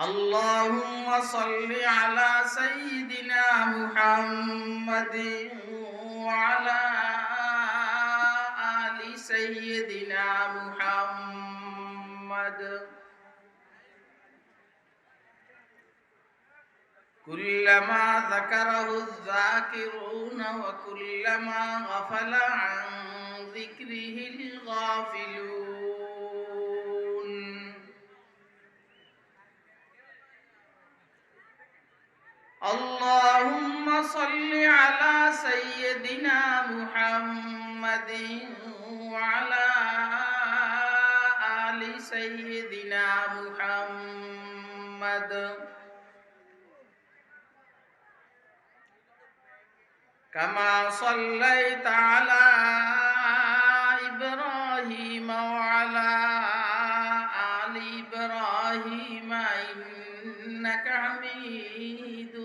اللهم صل على سيدنا محمد وعلى آل سيدنا محمد كلما ذكره الذاكرون وكلما غفل عن ذكره الغافلون اللهم صل على سيدنا محمد وعلى آل سيدنا محمد كما صليت على إبراهيم وعلى آل إبراهيم إنك حميد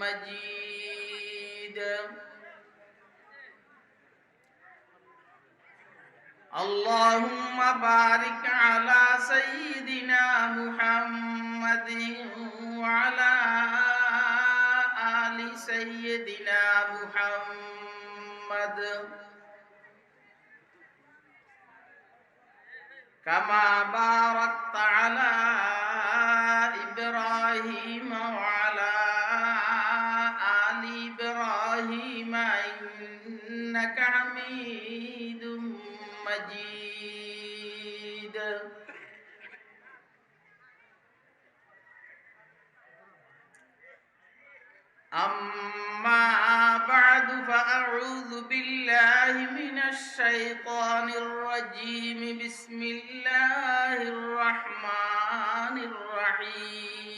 مجيد اللهم بارك على سيدنا محمد وعلى آل سيدنا محمد كما باركت على إبراهيم وعلى آل إبراهيم إنك حميد مجيد أما بعد فأعوذ بالله من الشيطان الرجيم بسم الله الرحمن الرحيم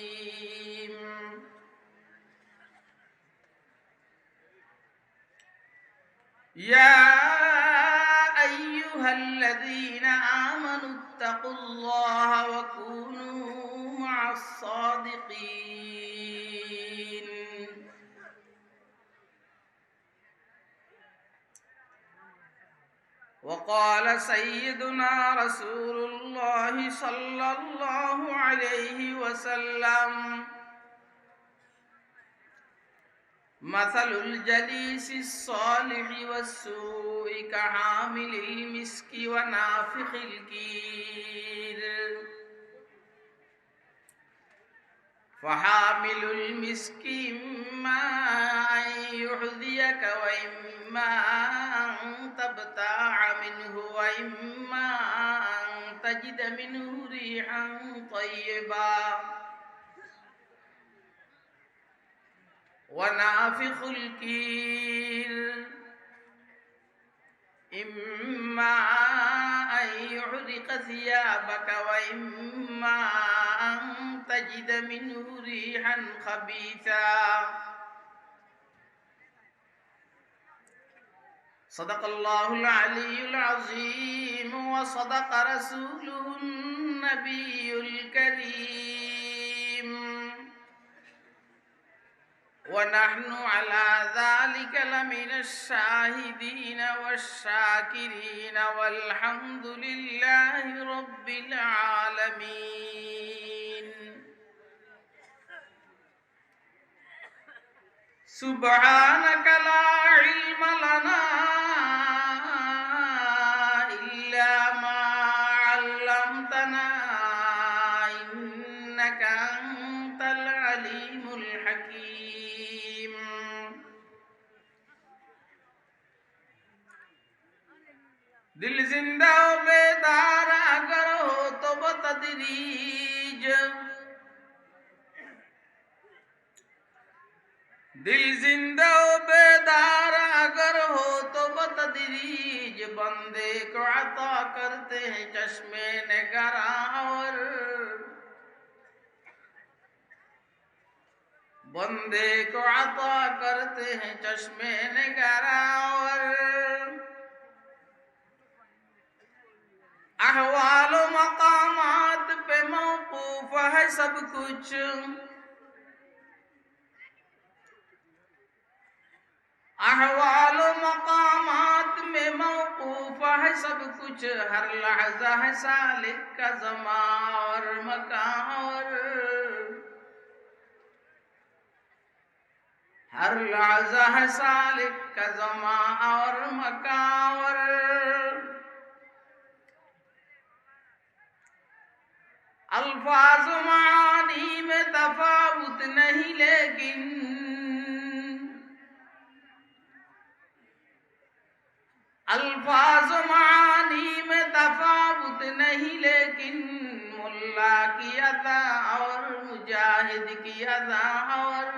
يا أيها الذين آمنوا اتقوا الله وكونوا مع الصادقين وقال سيدنا رسول الله صلى الله عليه وسلم مثل الجليس الصالح والسوء كحامل المسك ونافخ الكير فحامل المسك إما أن يحذيك وإما أن تبتاع منه وإما أن تجد منه ريحا طيبا ونافخ الكير إما أن يحرق ثيابك وإما أن تجد منه ريحا خبيثا صدق الله العلي العظيم وصدق رسوله النبي الكريم ونحن على ذلك لمن الشاهدين والشاكرين والحمد لله رب العالمين سبحانك لا علم لنا إلا ما علمتنا إنك أنت العليم الحكيم दिल जिंदा बेदार अगर हो तो बतदरीज दिल जिंदा बेदार अगर हो तो बतदरीज बंदे को अता करते हैं चश्मे निगरावर बंदे को अता करते हैं चश्मे निगरावर अहवाल मकामात पे मौकूफ है सब कुछ अहवाल मकामात में मौकूफ है सब कुछ हर लहजा है सालिक का ज़मा और मकान और हर लहज़ा है सालिक का ज़मा और मकावर। अल्फाज मानी में तफावुत नहीं लेकिन अल्फाज मानी में तफावुत नहीं लेकिन मुल्ला की अदा और मुजाहिद की अदा और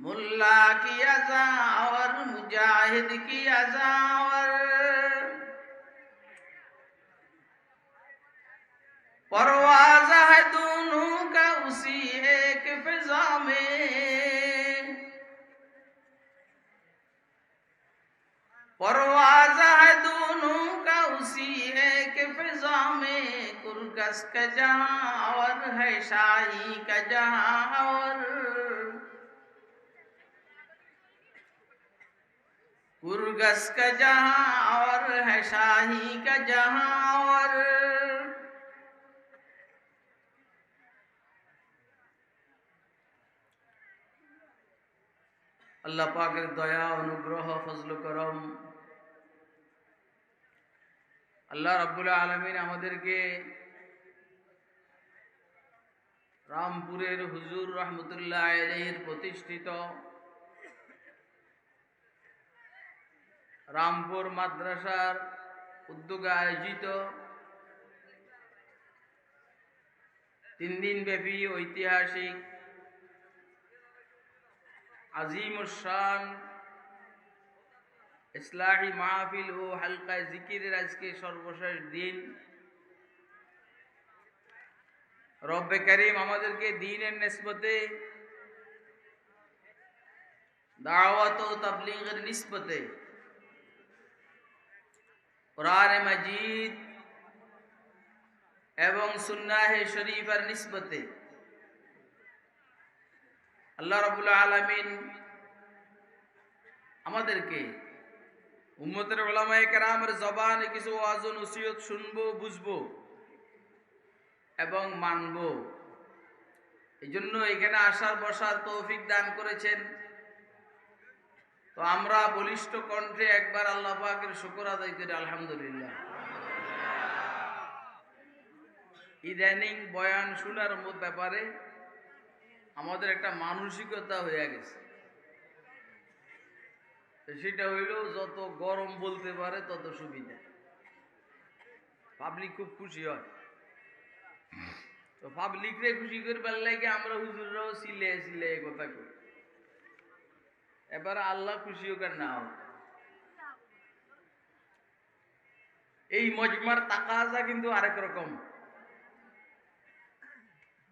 मुल्ला की अदा और मुजाहिद की अदा और परवाज़ है दोनों का उसी एक फिजा में। परवाज़ है दोनों का उसी एक फिजा में। कुरगस का जहां और है शाही का जहां और कुरगस का जहां और है शाही का जहां और আল্লাহ পাকের দয়া অনুগ্রহ ফজল করম আল্লাহ রাব্বুল আলামিন আমাদেরকে রামপুরের হুজুর রহমতুল্লাহ আলাইহির প্রতিষ্ঠিত রামপুর মাদ্রাসার উদ্যোগে আয়োজিত 3 দিন ব্যাপী ঐতিহাসিক আজিমুশান ইসলাহি মাহফিল ও হালকা জিকিরের আজকে সর্বশেষ দিন। রব্বে কারীম আমাদেরকে দ্বীনের নিসবতে দাওয়াত ও তাবলীগের নিসবতে কুরআন মাজিদ এবং সুন্নাহ শরীফের নিসবতে আল্লাহ রাব্বুল আলামিন আমাদেরকে উম্মতের উলামায়ে কেরামের জবানে কিছু ওয়াজ ও নসিহত শুনবো, বুঝবো এবং মানবো। এইজন্য এখানে আসার বসার তৌফিক দান করেছেন। তো আমরা বলিষ্ঠ কণ্ঠে একবার আল্লাহ পাকের শুকর আদায় করি আলহামদুলিল্লাহ। ইদানিং বয়ান শোনার ব্যাপারে আমাদের একটা মানসিকতা হয়ে গেছে, সেটা হইল যত গরম বলতে পারে তত সুবিধা, পাবলিক খুব খুশি হয়। তো পাবলিকরে খুশি করবার লাগে আমরা হুজুররাও সিলে সিলে কথা কই। এবার আল্লাহ খুশি হোক আর না হোক, এই মজমার তাকাজা কিন্তু আরেক রকম।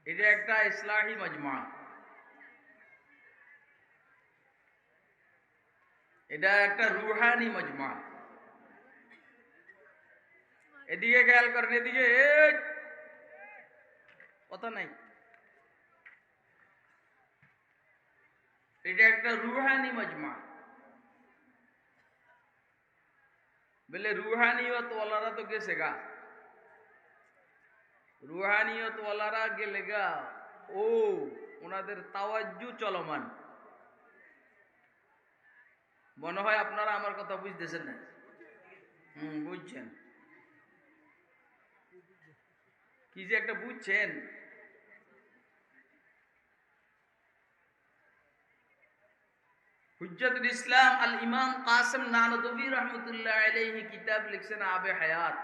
এটা একটা ইসলাহি মজমা, এটা একটা রুহানি মজমা। এদিকে খেয়াল করেন, এদিকে কথা নাই। এটা একটা রুহানি মজমা। বলে রুহানিয়ত ওয়ালারা তো গেছে গা, রুহানিয়ত ওয়ালারা গেলে গা, ও ওনাদের তাওয়াজ্জু চলমান। মনে হয় আপনারা আমার কথা বুঝতেছেন না? বুঝছেন কি যে একটা বুঝছেন। হুজ্জাতুল ইসলাম আল ইমাম কাসেম নানদবী রহমতুল্লাহ আলাইহি কিতাব লিখছেন আবে হায়াত,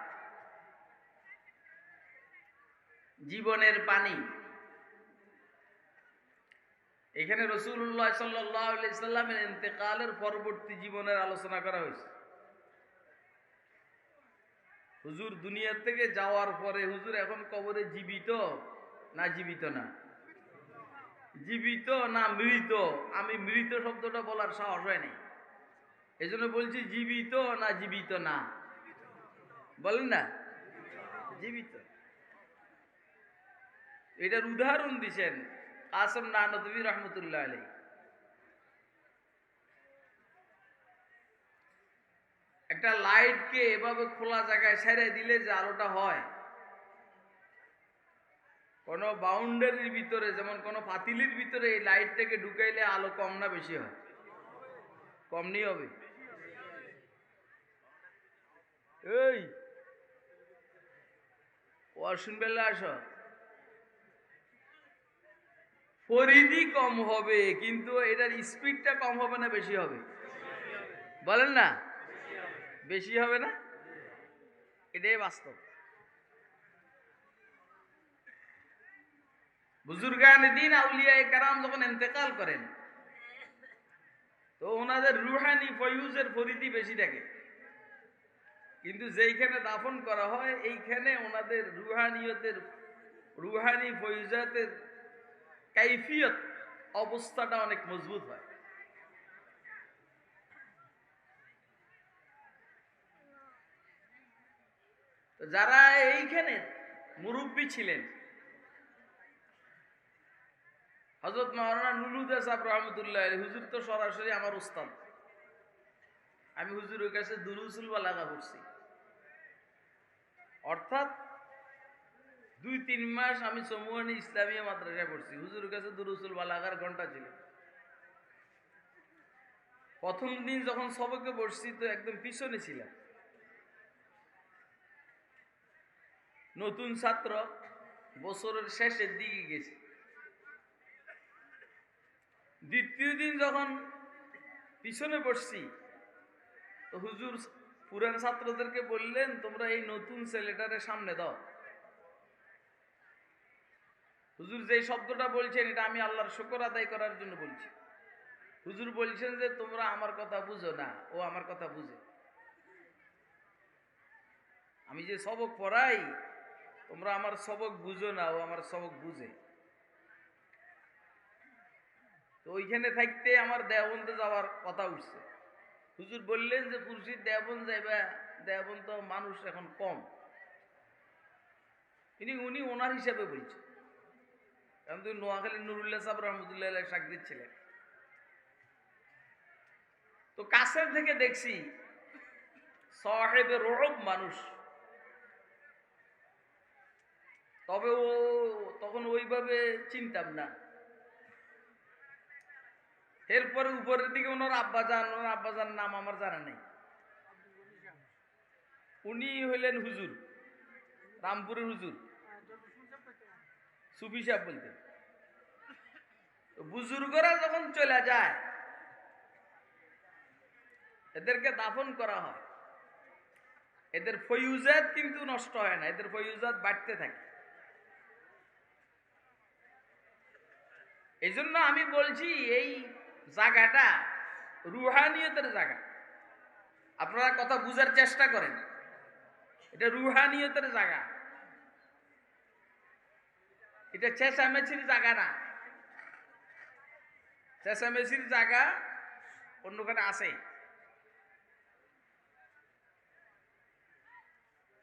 জীবনের পানি। এখানে রাসূলুল্লাহ সাল্লাল্লাহু আলাইহি সাল্লামের ইন্তেকালের পরবর্তী জীবনের আলোচনা করা হয়েছে। হুজুর দুনিয়া থেকে যাওয়ার পরে হুজুর এখন কবরে জীবিত না জীবিত না? জীবিত না মৃত? আমি মৃত শব্দটা বলার সাহস হয় নাই, এই জন্য বলছি জীবিত না জীবিত না, বলেন না জীবিত। এটার উদাহরণ দিছেন কাসেম নানদবী রহমতুল্লাহ আলাইহি। একটা লাইটকে এভাবে খোলা জায়গায় ছেড়ে দিলে যে আলোটা হয়, কোনো বাউন্ডারির ভিতরে, যেমন কোনো পাতিলির ভিতরে এই লাইটটাকে ঢুকাইলে আলো কম না বেশি হয়? কম নেই হবে। এই ওয়াশরুম বেলা আসো, পরিধি কম হবে কিন্তু এটার স্পিডটা কম হবে না বেশি হবে? বলেন না, বেশি হবে না? এটাই বাস্তব। বুজুর্গান দিন আউলিয়া কেরাম যখন ইন্তেকাল করেন তো ওনাদের রুহানি ফয়ুজের পরিধি বেশি থাকে, কিন্তু যেইখানে দাফন করা হয় এইখানে ওনাদের রুহানি ফয়ুজাতের কাইফিয়ত অবস্থাটা অনেক মজবুত হয়। তো যারা এইখানে মুরব্বী ছিলেন, হযরত মাওলানা নুরুল সাহেব রহমতুল্লাহ আলাইহি, হুজুর তো সরাসরি আমার উস্তাদ। আমি হুজুরের কাছে দুরুসুল বালাগা পড়ছি, অর্থাৎ 2-3 মাস আমি সমুয়ানি ইসলামিয়া মাদ্রাসায় পড়ছি। হুজুরের কাছে দুরুসুল বালাগার ঘন্টা ছিল। প্রথম দিন যখন সবকে বসছি তো একদম পিছনে ছিলাম, নতুন ছাত্র, বছরের শেষের দিকে গেছি। দ্বিতীয় দিন যখন পিছনে বসছি তো হুজুর পুরান ছাত্রদেরকে বললেন, তোমরা এই নতুন ছেলেটারে সামনে দাও। হুজুর যে শব্দটা বলছেন এটা আমি আল্লাহর শুকর আদায় করার জন্য বলছি। হুজুর বলছেন যে তোমরা আমার কথা বুঝো না, ও আমার কথা বুঝে। আমি যে সবক পড়াই তোমরা আমার সবক বুঝো না, ও আমার সবক বুঝে। তো ওইখানে থাকতে আমার দেওবন্দে যাওয়ার কথা উঠছে। হুজুর বললেন যে পুরুষের দেওবন্দ যাইবা, দেওবন্দ তো মানুষ এখন কম। উনি ওনার হিসাবে বলছে, কারণ তুই নোয়াখালী নুরুল্লাহ সাহেব রহমতুল্লাহ সাকরিদ ছিলেন। তো কাছের থেকে দেখছি সাহেবে রুব মানুষ, তবে ও তখন ওইভাবে চিনতাম না। এরপরে উপরের দিকে ওনার আব্বাজান নাম আমার জানা নেই। উনি হইলেন হুজুর, রামপুরের হুজুর, সুফি সাহেব বলতেন। বুজুর্গরা যখন চলে যায় এদেরকে দাফন করা হয়, এদের ফয়ুজাত কিন্তু নষ্ট হয় না, এদের ফয়ুজাত বাড়তে থাকে। এই জন্য আমি বলছি এই জায়গাটা রুহানিয়তের জায়গা। আপনারা কথা বুঝার চেষ্টা করেন, এটা রুহানিয়তের জায়গা, এটা চেঁচামেচির জায়গা না। চেঁচামেচির জায়গা অন্যখানে আছে।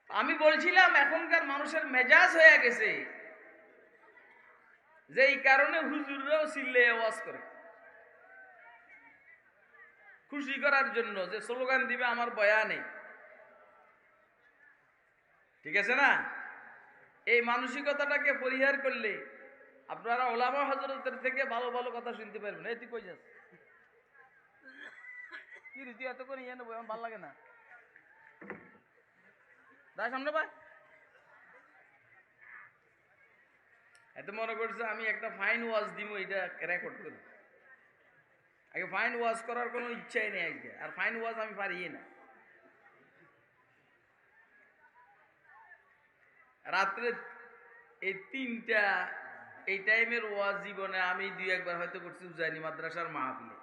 আমি বলছিলাম এখনকার মানুষের মেজাজ হয়ে গেছে, যে এই কারণে হুজুররাও চিল্লে আওয়াজ করে খুশি করার জন্য, যে স্লোগান দিবে আমার বয়ানে। ঠিক আছে না? এই মানসিকতাটাকে পরিহার করলে আপনারা ওলামা হযরতের থেকে ভালো ভালো কথা শুনতে পারবেন। এই তুই কই যাস? কি রীতি এত করে ইয়ে নেবো, আমার ভালো লাগে না। তাই সামনে ভাই এত মনে করছে আমি একটা ফাইন ওয়াজ দিব, এটা রেকর্ড করি। আগে ফাইন ওয়াজ করার কোনো ইচ্ছাই নেই আজকে, আর ফাইন ওয়াজ আমি পারি না। রাত্রে এই 3টা এই টাইমের ওয়াজ জীবনে আমি 2-1 বার হয়তো করছি উজানি মাদ্রাসার মাহফিলে।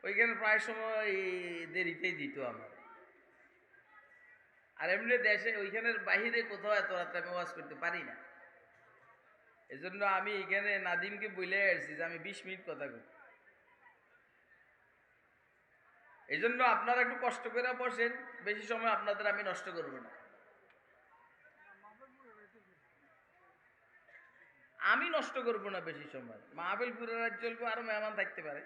ওইখানে প্রায় সময় দেরিতেই দিত আমার। আর এমনি দেশে ওইখানের বাহিরে কোথাও এত রাত্রে আমি ওয়াজ করতে পারি না। এজন্য আমি এখানে নাদিমকে বলে আসছি যে আমি 20 মিনিট কথা কই। এই জন্য আপনারা একটু কষ্ট করে বসেন, বেশি সময় আপনাদের আমি নষ্ট করব না। আমি নষ্ট করব না বেশি সময়, মাহফিল পুরো রাত চলবে, আরো মেহমান থাকতে পারে।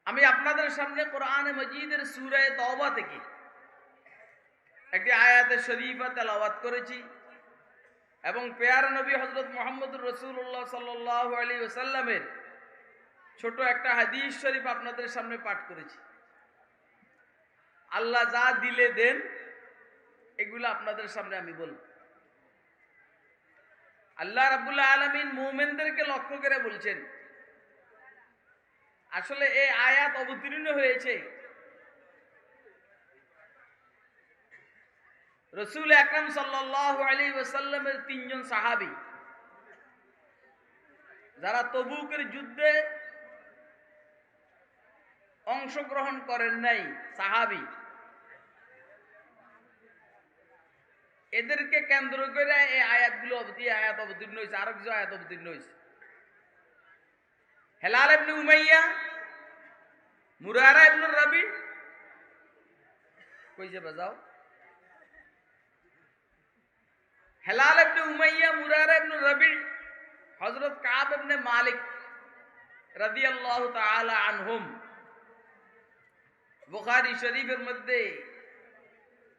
আমি আপনাদের সামনে কোরআনে মজিদের সূরা তওবা থেকে একটি আয়াতে শরীফা তেলাওয়াত করেছি এবং পেয়ারা নবী হযরত মুহাম্মদুর রাসূলুল্লাহ সাল্লাল্লাহু আলাইহি ওয়াসাল্লামের ছোট একটা হাদিস শরীফ আপনাদের সামনে পাঠ করেছি। আল্লাহ যা দিলে দেন এগুলো আপনাদের সামনে আমি বলব। আল্লাহ রাব্বুল আলামিন মুমিনদেরকে লক্ষ্য করে বলছেন, আসলে এই আয়াত অবতীর্ণ হয়েছে রাসূল আকরাম সাল্লাল্লাহু আলাইহি ওয়াসাল্লামের তিনজন সাহাবী যারা তবুকের যুদ্ধে অংশগ্রহণ করেন নাই, সাহাবী, এদেরকে কেন্দ্র করে এই আয়াতগুলো আয়াত অবতীর্ণ হয়েছে। আরো কিছু আয়াত অবতীর্ণ হয়েছে। হেলাল ইবনে উমাইয়া, মুরারা ইবনে রবি, কইছে বাজাও, হেলাল ইবনে উমাইয়া, মুরারা ইবনে রবি, হযরত কাব ইবনে মালিক রাদিয়াল্লাহু তাআলা আনহুম। বুখারী শরীফের মধ্যে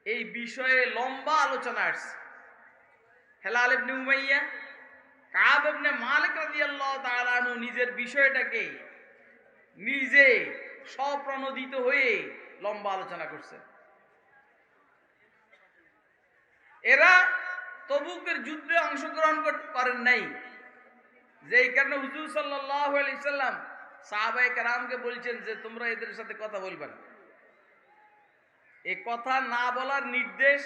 এই বিষয়ে লম্বা আলোচনা আসছে। হেলাল ইবনে উমাইয়া, কাব ইবনে মালিক রাদিয়াল্লাহু তাআলা আনহু নিজের বিষয়টাকে নিজে স্বপ্রণোদিত হয়ে লম্বা আলোচনা করছেন। এরা তবুকের যুদ্ধে অংশগ্রহণ করেন নাই, যেই কারণে হুজুর সাল্লাল্লাহু আলাইহি সাল্লাম সাহাবায়ে কেরামকে বলছেন যে তোমরা এদের সাথে কথা বলবে না। এই কথা না বলার নির্দেশ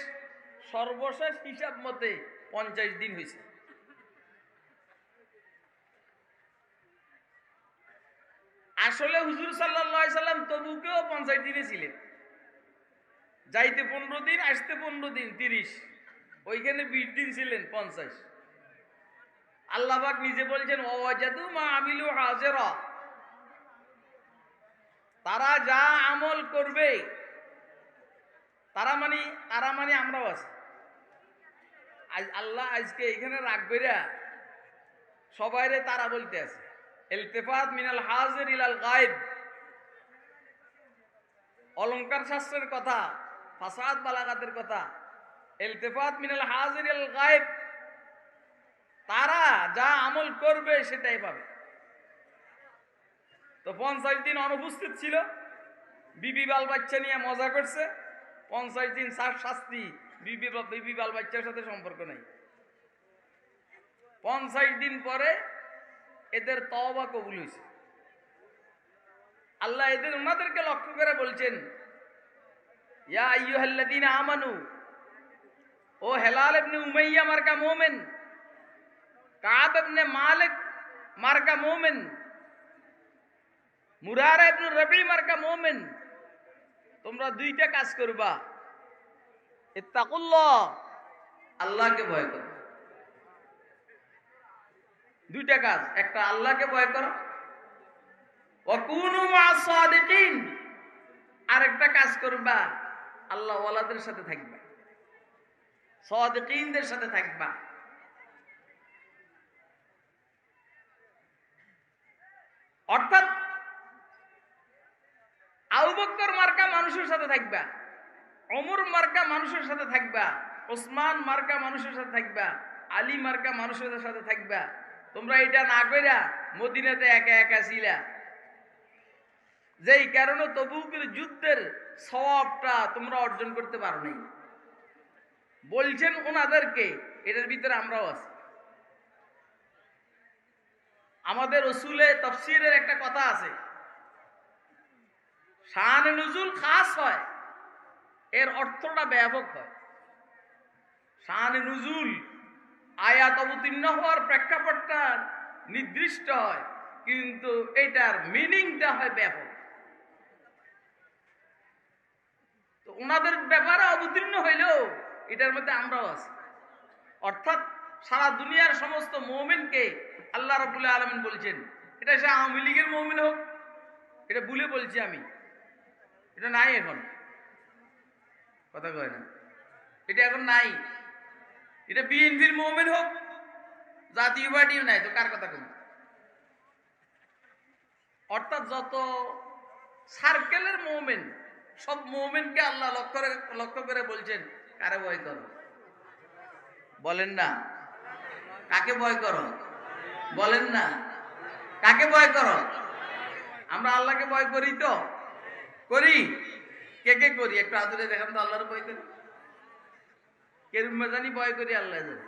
সর্বশেষ হিসাব মতে 50 দিন হয়েছে। আসলে হুজুর সাল্লাল্লাহু আলাইহি সাল্লাম তবুকেও 50 দিনে ছিলেন। যাইতে 15 দিন, আসতে 15 দিন, 30, ওইখানে 20 দিন ছিলেন, 50। আল্লাহ পাক নিজে বলছেন ওয়াজাদু মা আমিলু হাজিরা, তারা যা আমল করবে, তারা মানে আমরাও আছি। আল্লাহ আজকে এখানে রাখবে না, সবাইরে তারা বলতে আছে। ইলতিফাত মিনাল হাজির ইলাল গায়ব, অলংকার শাস্ত্রের কথা, ফাসাদ বালাগাতের কথা। ইলতিফাত মিনাল হাজির ইলাল গায়ব, তারা যা আমল করবে সেটাই পাবে। তো 50 দিন অনুপস্থিত ছিল, বিবি বাল বাচ্চা নিয়ে মজা করছে। 50 দিন শাস্তি, বিবি বাল বাচ্চার সাথে সম্পর্ক নেই। 50 দিন পরে এদের তওবা কবুল হয়েছে। আল্লাহ ওনাদেরকে লক্ষ্য করে বলছেন, ইয়া আইয়ুহাল্লাযীনা আমানু, ও হেলাল ইবনে উমাইয়া মার্কা মুমিন, কাব ইবনে মালিক মার্কা মুমিন, মুরারা ইবনে রবি মার্কা মুমিন, তোমরা দুইটা কাজ করবা। ইত্তাকুল্লাহ, আল্লাহকে ভয় করো। দুইটা কাজ, একটা আল্লাহকে ভয় করো, ওয়া কুনু মা'আস সাদিকিন, আরেকটা কাজ করবা আল্লাহ ওয়ালাদের সাথে থাকবা, সাদিকিনদের সাথে থাকবা। অর্থাৎ আবু বকর মার্কা মানুষের সাথে থাকবা, ওমর মার্কা মানুষের সাথে থাকবা, ওসমান মার্কা মানুষের সাথে থাকবা, আলী মার্কা মানুষের সাথে থাকবা। তোমরা এটা না কইরা মদিনাতে একা একা ছিলা, যেই কারণে তবুকের যুদ্ধের সওয়াবটা তোমরা অর্জন করতে পারো নাই। বলছেন ওনাদেরকে, এটার ভিতরে আমরাও আছি। আমাদের রসুলে তাফসীরের একটা কথা আছে, শান নুজুল খাস হয়, এর অর্থটা ব্যাপক হয়। শান নুজুল আয়াত অবতীর্ণ হওয়ার প্রেক্ষাপটটা নির্দিষ্ট হয়, কিন্তু এটার মিনিংটা হয় ব্যাপক। তো ওনাদের ব্যাপারে অবতীর্ণ হইলেও এটার মধ্যে আমরাও আছি। অর্থাৎ সারা দুনিয়ার সমস্ত মুমিনকে আল্লাহ রাব্বুল আলামিন বলছেন, এটা সে আওয়ামী লীগের মুমিন হোক, এটা ভুলে বলছি আমি, এটা নাই এখন, কথা কয় না, এটা এখন নাই। এটা বিএনপির মুমিন হোক, জাতীয় পার্টিও নাই, তো কার কথা কই? অর্থাৎ যত সার্কেলের মুমিন, সব মুমিনকে আল্লাহ লক্ষ্য করে বলছেন কারে ভয় করো? বলেন না কাকে ভয় করো? বলেন না কাকে ভয় করো? আমরা আল্লাহকে ভয় করি তো? করি? কে কে করি? একটু আদরে দেখান তো। আল্লাহর ভয় করি কেরুম জানি ভয় করি আল্লাহ জানি।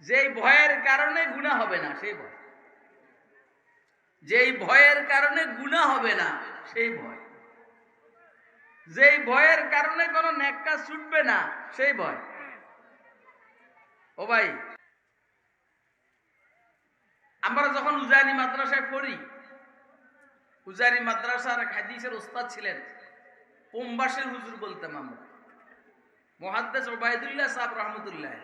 যেই ভয়ের কারণে গুনাহ হবে না সেই ভয়, যেই ভয়ের কারণে গুনাহ হবে না সেই ভয়, যেই ভয়ের কারণে কোনো নেক কাজ ছুটবে না সেই ভয়। ও ভাই, আমরা যখন উজানি মাদ্রাসায় পড়ি, উজানি মাদ্রাসার এক হাদিসের ওস্তাদ ছিলেন পোমবাসের হুজুর বলতাম আমরা, মুহাদ্দিস ওবায়দুল্লাহ সাহেব রহমতুল্লাহ।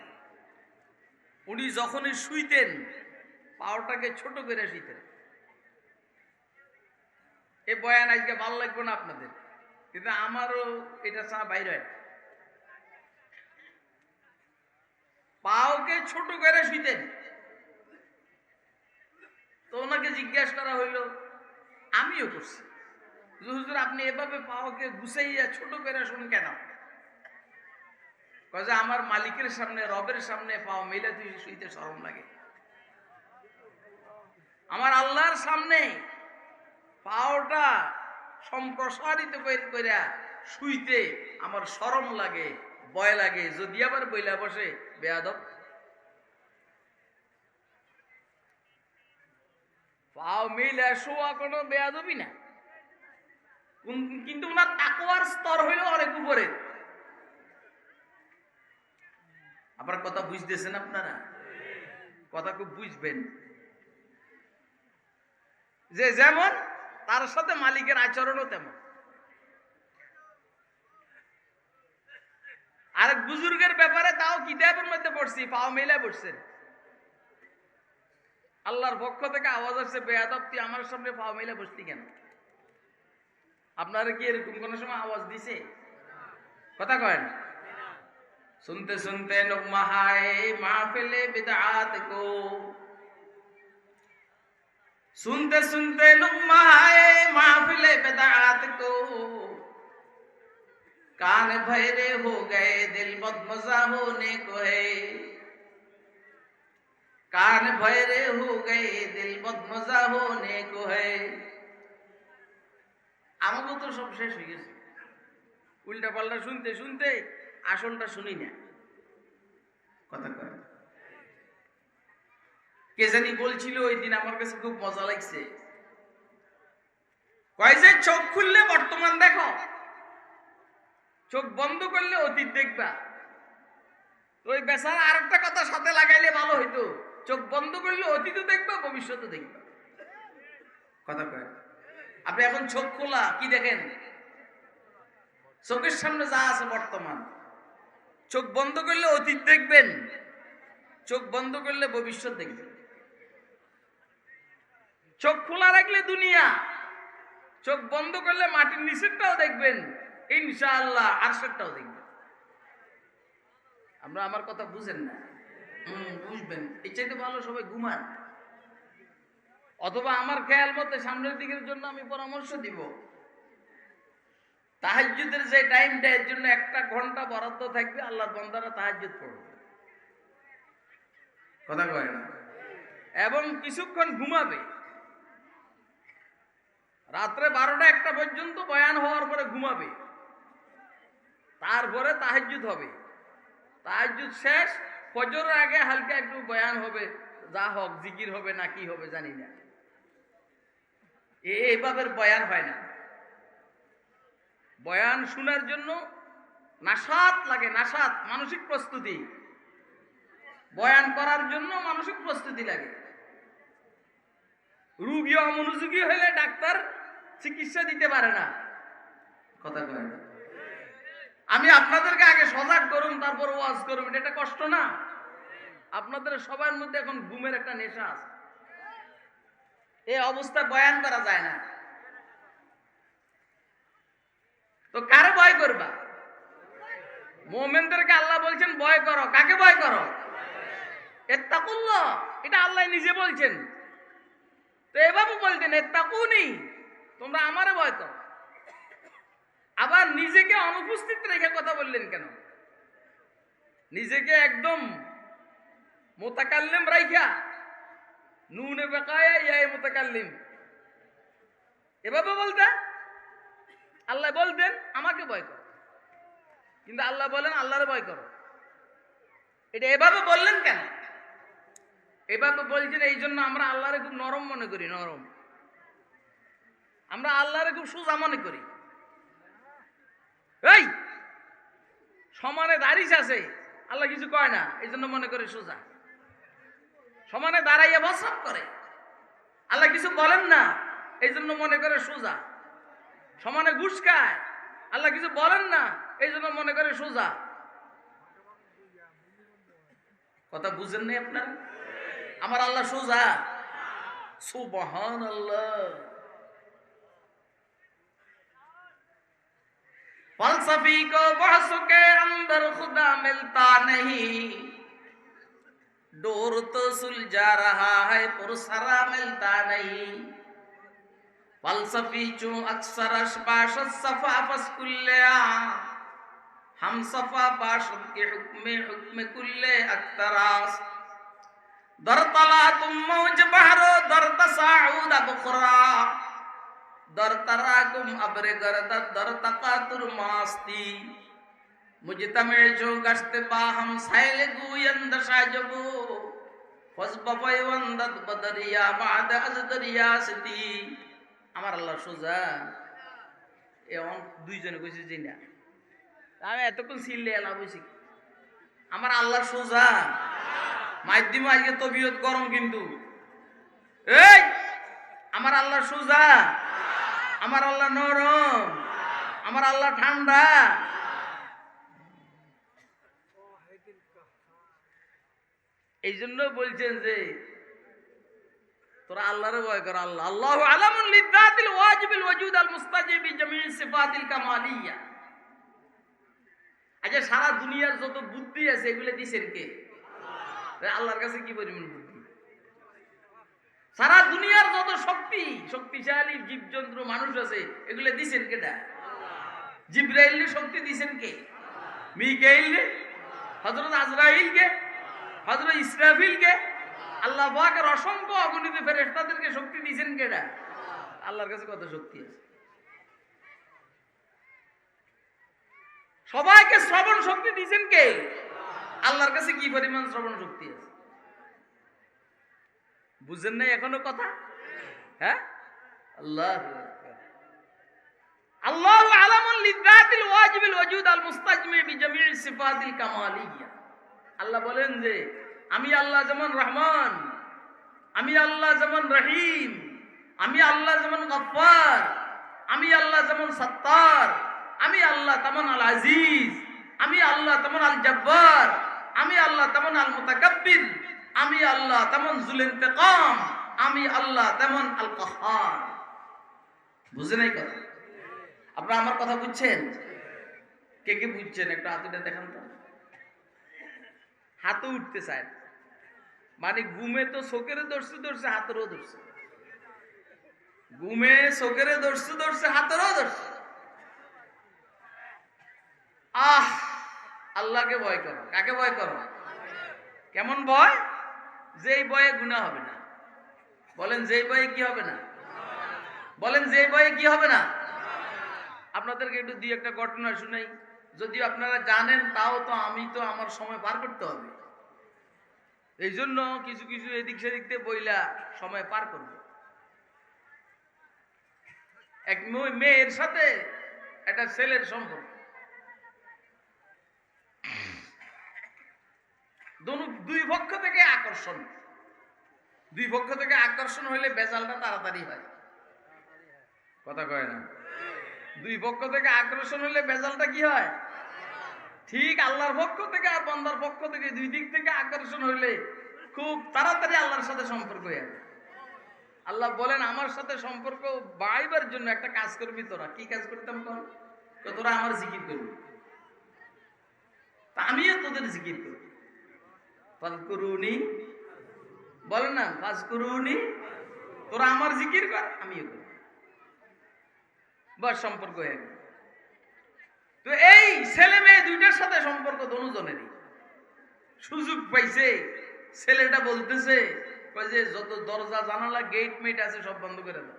উনি যখনই শুইতেন পাওটাকে ছোট করে শুইতেন। এ বয়ান আজকে ভালো লাগবে না আপনাদের, কিন্তু আমারও এটা চা বাইরে হয়। পাওকে ছোট করে শুইতেন। তো ওনাকে জিজ্ঞাসা করা হইল, আমিও করছি, হুজুর আপনি এভাবে পাওকে গুছাইয়া ছোট করে শুন কেন? কয়ে আমার মালিকের সামনে, রবের সামনে পাও মেলে তুই শুইতে শরম লাগে। আমার আল্লাহর সামনে পাওটা সম্প্রসারিত কইরা শুইতে আমার শরম লাগে, ভয় লাগে। যদি আবার বইলা বসে বেয়াদব, পাও মেলে শোয়া কোনো বেয়াদবি না, কিন্তু ওনার তাকওয়ার স্তর হইল অনেক উপরে। আবার কথা বুঝতেছেন আপনারা? কথা খুব বুঝবেন। যে যেমন তার সাথে মালিকের আচরণও তেমন। আরেক বুজুর্গের ব্যাপারে তাও কিতাবের মধ্যে পড়ছি, পাও মেলা পড়ছেন। আল্লাহর পক্ষ থেকে আওয়াজ আসছে, বেয়াদব তুই আমার সামনে পাও মেলা বসতি কেন? আপনারা কি এরকম কোন সময় আওয়াজ দিছে? কথা কয় না। सुनते सुनते नुक्मा हाय महफिले बिदआत को, सुनते सुनते नुक्मा हाय महफिले बिदआत को, कान भैरे हो गए दिल बदमजा होने को है, कान भैरे हो गए दिल बदमजा होने को है। আমাকে তো সব শেষ হয়ে গেছে, উল্টা পাল্টা শুনতে শুনতে আসলটা শুনি না। কথা কয় কে জানি বলছিল ওই দিন, আমার কাছে খুব মজা লাগছে। কয় যে চোখ খুললে বর্তমান দেখো, চোখ বন্ধ করলে অতীত দেখবা। ওই বেচারা আরেকটা কথা সাথে লাগাইলে ভালো হইতো, চোখ বন্ধ করলে অতীতও দেখবা ভবিষ্যৎও দেখবা। কথা কয় আপনি এখন চোখ খোলা কি দেখেন? চোখের সামনে যা আছে বর্তমান। চোখ বন্ধ করলে অতীত দেখবেন, চোখ বন্ধ করলে ভবিষ্যৎ দেখবেন। চোখ খোলা রাখলে দুনিয়া, চোখ বন্ধ করলে মাটির নিচেরটাও দেখবেন, ইনশাআল্লাহ আরশেরটাও দেখবেন। আমরা আমার কথা বুঝেন না? বুঝবেন। এই চাইতে ভালো সবাই ঘুমান, অথবা আমার খেয়াল মতে সামনের দিকের জন্য আমি পরামর্শ দিব, তাহাজ্জুদের যে টাইমটা এর জন্য 1 ঘন্টা বরাদ্দ থাকবে, আল্লাহর বান্দারা তাহাজ্জুদ পড়বে। কথা কয় না? এবং কিছুক্ষণ ঘুমাবে। রাত্রে 12টা-1টা পর্যন্ত বয়ান হওয়ার পরে ঘুমাবে, তারপরে তাহাজ্জুদ হবে। তাহাজ্জুদ শেষ, ফজরের আগে হালকা একটু বয়ান হবে, যা হোক জিকির হবে না কি হবে জানি না। এইভাবে বয়ান হয় না। বয়ান শোনার জন্য নাশাত লাগে, নাশাত, মানসিক প্রস্তুতি। বয়ান করার জন্য মানসিক প্রস্তুতি লাগে। রোগী অমনোযোগী হলে ডাক্তার চিকিৎসা দিতে পারে না। কথা কয় না? আমি আপনাদেরকে আগে সজাগ করুন, তারপর ওয়াজ করুন, এটা কষ্ট না? আপনাদের সবার মধ্যে এখন ঘুমের একটা নেশা আছে, এই অবস্থা বয়ান করা যায় না। তো কারে ভয় করবা? মুমিনদেরকে আল্লাহ বলছেন ভয় করো। কাকে ইত্তাকুল্লাহ, এটা আল্লাহ নিজে বলছেন। তো এভাবে বলতেন ইত্তাকুনি, তোমরা আমারে ভয় করো। আবার নিজেকে অনুপস্থিত রেখে কথা বললেন কেন? নিজেকে একদম মুতাকাল্লিম রাইখা, নুনে বেকায়া ইয়া মুতাকাল্লিম এভাবে বলতে আল্লাহ বলতেন আমাকে ভয় করো, কিন্তু আল্লাহ বলেন আল্লাহরে ভয় করো। এটা এভাবে বললেন কেন? এভাবে বলছেন এই জন্য আমরা আল্লাহরে খুব নরম মনে করি, নরম। আমরা আল্লাহরে খুব সোজা মনে করি। এই সমানে দাঁড়িয়ে আছে, আল্লাহ কিছু কয় না, এই জন্য মনে করি সোজা। সমানে দাঁড়াইয়া বসরাপ করে, আল্লাহ কিছু বলেন না, এই জন্য মনে করে সোজা। সমানে ঘুষ খায়, আল্লাহ কিছু বলেন না, এই জন্য মনে করে সোজা। কথা বুঝেন নাই আপনারা? আমার আল্লাহ সোজা। সুবহানাল্লাহ। फलसफी को बहस के अंदर खुदा मिलता नहीं, डोर तो सुलझा रहा है पुरसरा मिलता नहीं। फलसफी चूं अक्सर बाशत सफा फसकुल्लिया, हम सफा बाशत के हुक्म कुल्ले अक्तरास। दर तला तुम मौज बहरो दर तसाउद बखरा, दर तराकुम अब्रे गर्दत दर तकातुर मास्ती। मुजतमे जो गश्त बाहम सैल गुयंद शाजबो, फजब पैवंदत बदरिया बाद अज दरिया सिती। আমার আল্লাহ সোজা। এমন দুইজনে কইছে যে না, আমি এতক্ষণ সিললে এলা বইছি। আমার আল্লাহ সোজা। মাধ্যম আজকে তবিয়ত গরম, কিন্তু এই আমার আল্লাহ সোজা, আমার আল্লাহ নরম, আমার আল্লাহ ঠান্ডা। এই জন্য বলছেন যে তোরা আল্লাহরে ভয় কর। আল্লাহ আল্লাহু আলামুন লিযাতিল ওয়াজিবিল ওয়াজুদ আল মুস্তাজিব বিজামি সিফাতিল কামালিয়া। আচ্ছা, সারা দুনিয়ার যত বুদ্ধি আছে এগুলো দিছেন কে? আল্লাহর কাছে কি পরিমাণ বুদ্ধি? সারা দুনিয়ার যত শক্তি, শক্তিশালী জীবজন্তু মানুষ আছে এগুলো দিছেন কেডা? জিবরাইল শক্তি দিছেন কে? মিকাইল, হযরত আজরাইল কে, হযরত ইসরাফিল কে, আল্লাহ পাকের অসংখ্য অগণিত ফেরেশতাদেরকে শক্তি দিয়েছেন কেডা? আল্লাহর কাছে কত শক্তি আছে? সবাইকে শ্রবণ শক্তি দিয়েছেন কে? আল্লাহর কাছে কি পরিমাণ শ্রবণ শক্তি আছে? বুঝেন নাই এখনো কথা? হ্যাঁ, আল্লাহু আকবার। আল্লাহু আলামুন লিযাতিল ওয়াজিবিল ওয়াজুদ আল মুস্তাজমি বিজামি সিফাতিল কামালিয়া। আল্লাহ বলেন যে আমি আল্লাহ যেমন রহমান, আমি আল্লাহ যেমন রহিম, আমি আল্লাহ যেমন গফফার, আমি আল্লাহ যেমন সত্তার, আমি আল্লাহ তেমন আল আজিজ, আমি আল্লাহ তেমন আল জব্বার, আমি আল্লাহ তেমন আল মুতাকাব্বির, আমি আল্লাহ তেমন যুল ইন্তিকাম, আমি আল্লাহ তেমন আল কাহ্হার। বুঝে নাই কথা? আপনারা আমার কথা বুঝছেন? কে কে বুঝছেন একটু হাতটা দেখান তো। হাতও উঠতে চায়, মানে ঘুমে তো চোখের ধরছে হাতেরও ধরছে, ঘুমে চোখের ধরছে হাতেরও ধরছে। আহ, আল্লাহকে ভয় করো। কাকে ভয় করো? কেমন ভয়? যেই ভয়ে গুনাহ হবে না। বলেন যেই ভয়ে কি হবে না? বলেন যেই ভয়ে কি হবে না? আপনাদেরকে একটু দুই একটা ঘটনা শুনাই, যদি আপনারা জানেন তাও তো আমি তো আমার সময় পার করতে হবে, এই জন্য কিছু কিছু এদিক সেদিক দিয়ে বইলা সময় পার করব। এক মেয়ের সাথে একটা ছেলের সম্পর্ক, দুই পক্ষ থেকে আকর্ষণ। দুই পক্ষ থেকে আকর্ষণ হইলে বেজালটা তাড়াতাড়ি হয়। কথা কয় না? দুই পক্ষ থেকে আকর্ষণ হলে বেজালটা কি হয়? ঠিক আল্লাহর পক্ষ থেকে আর বান্দার পক্ষ থেকে দুই দিক থেকে আকর্ষণ হইলে খুব তাড়াতাড়ি আল্লাহর সাথে সম্পর্ক হয়ে যাবে। আল্লাহ বলেন আমার সাথে সম্পর্ক বাড়াইবার জন্য একটা কাজ করবি। তোরা কি কাজ করতাম? তোরা আমার জিকির করবি, আমিও তোদের জিকির করব। ফাযকুরুনি বলেন না, ফাজকুরুনি, তোরা আমার জিকির কর আমিও করি, বাস সম্পর্ক হয়ে গেল। তো এই ছেলে মেয়ে দুইটার সাথে সম্পর্ক দোনোজনেরই। সুযোগ পাইছে, ছেলেটা বলতেছে যে যত দরজা জানালা গেট মেট আছে সব বন্ধ করে দাও।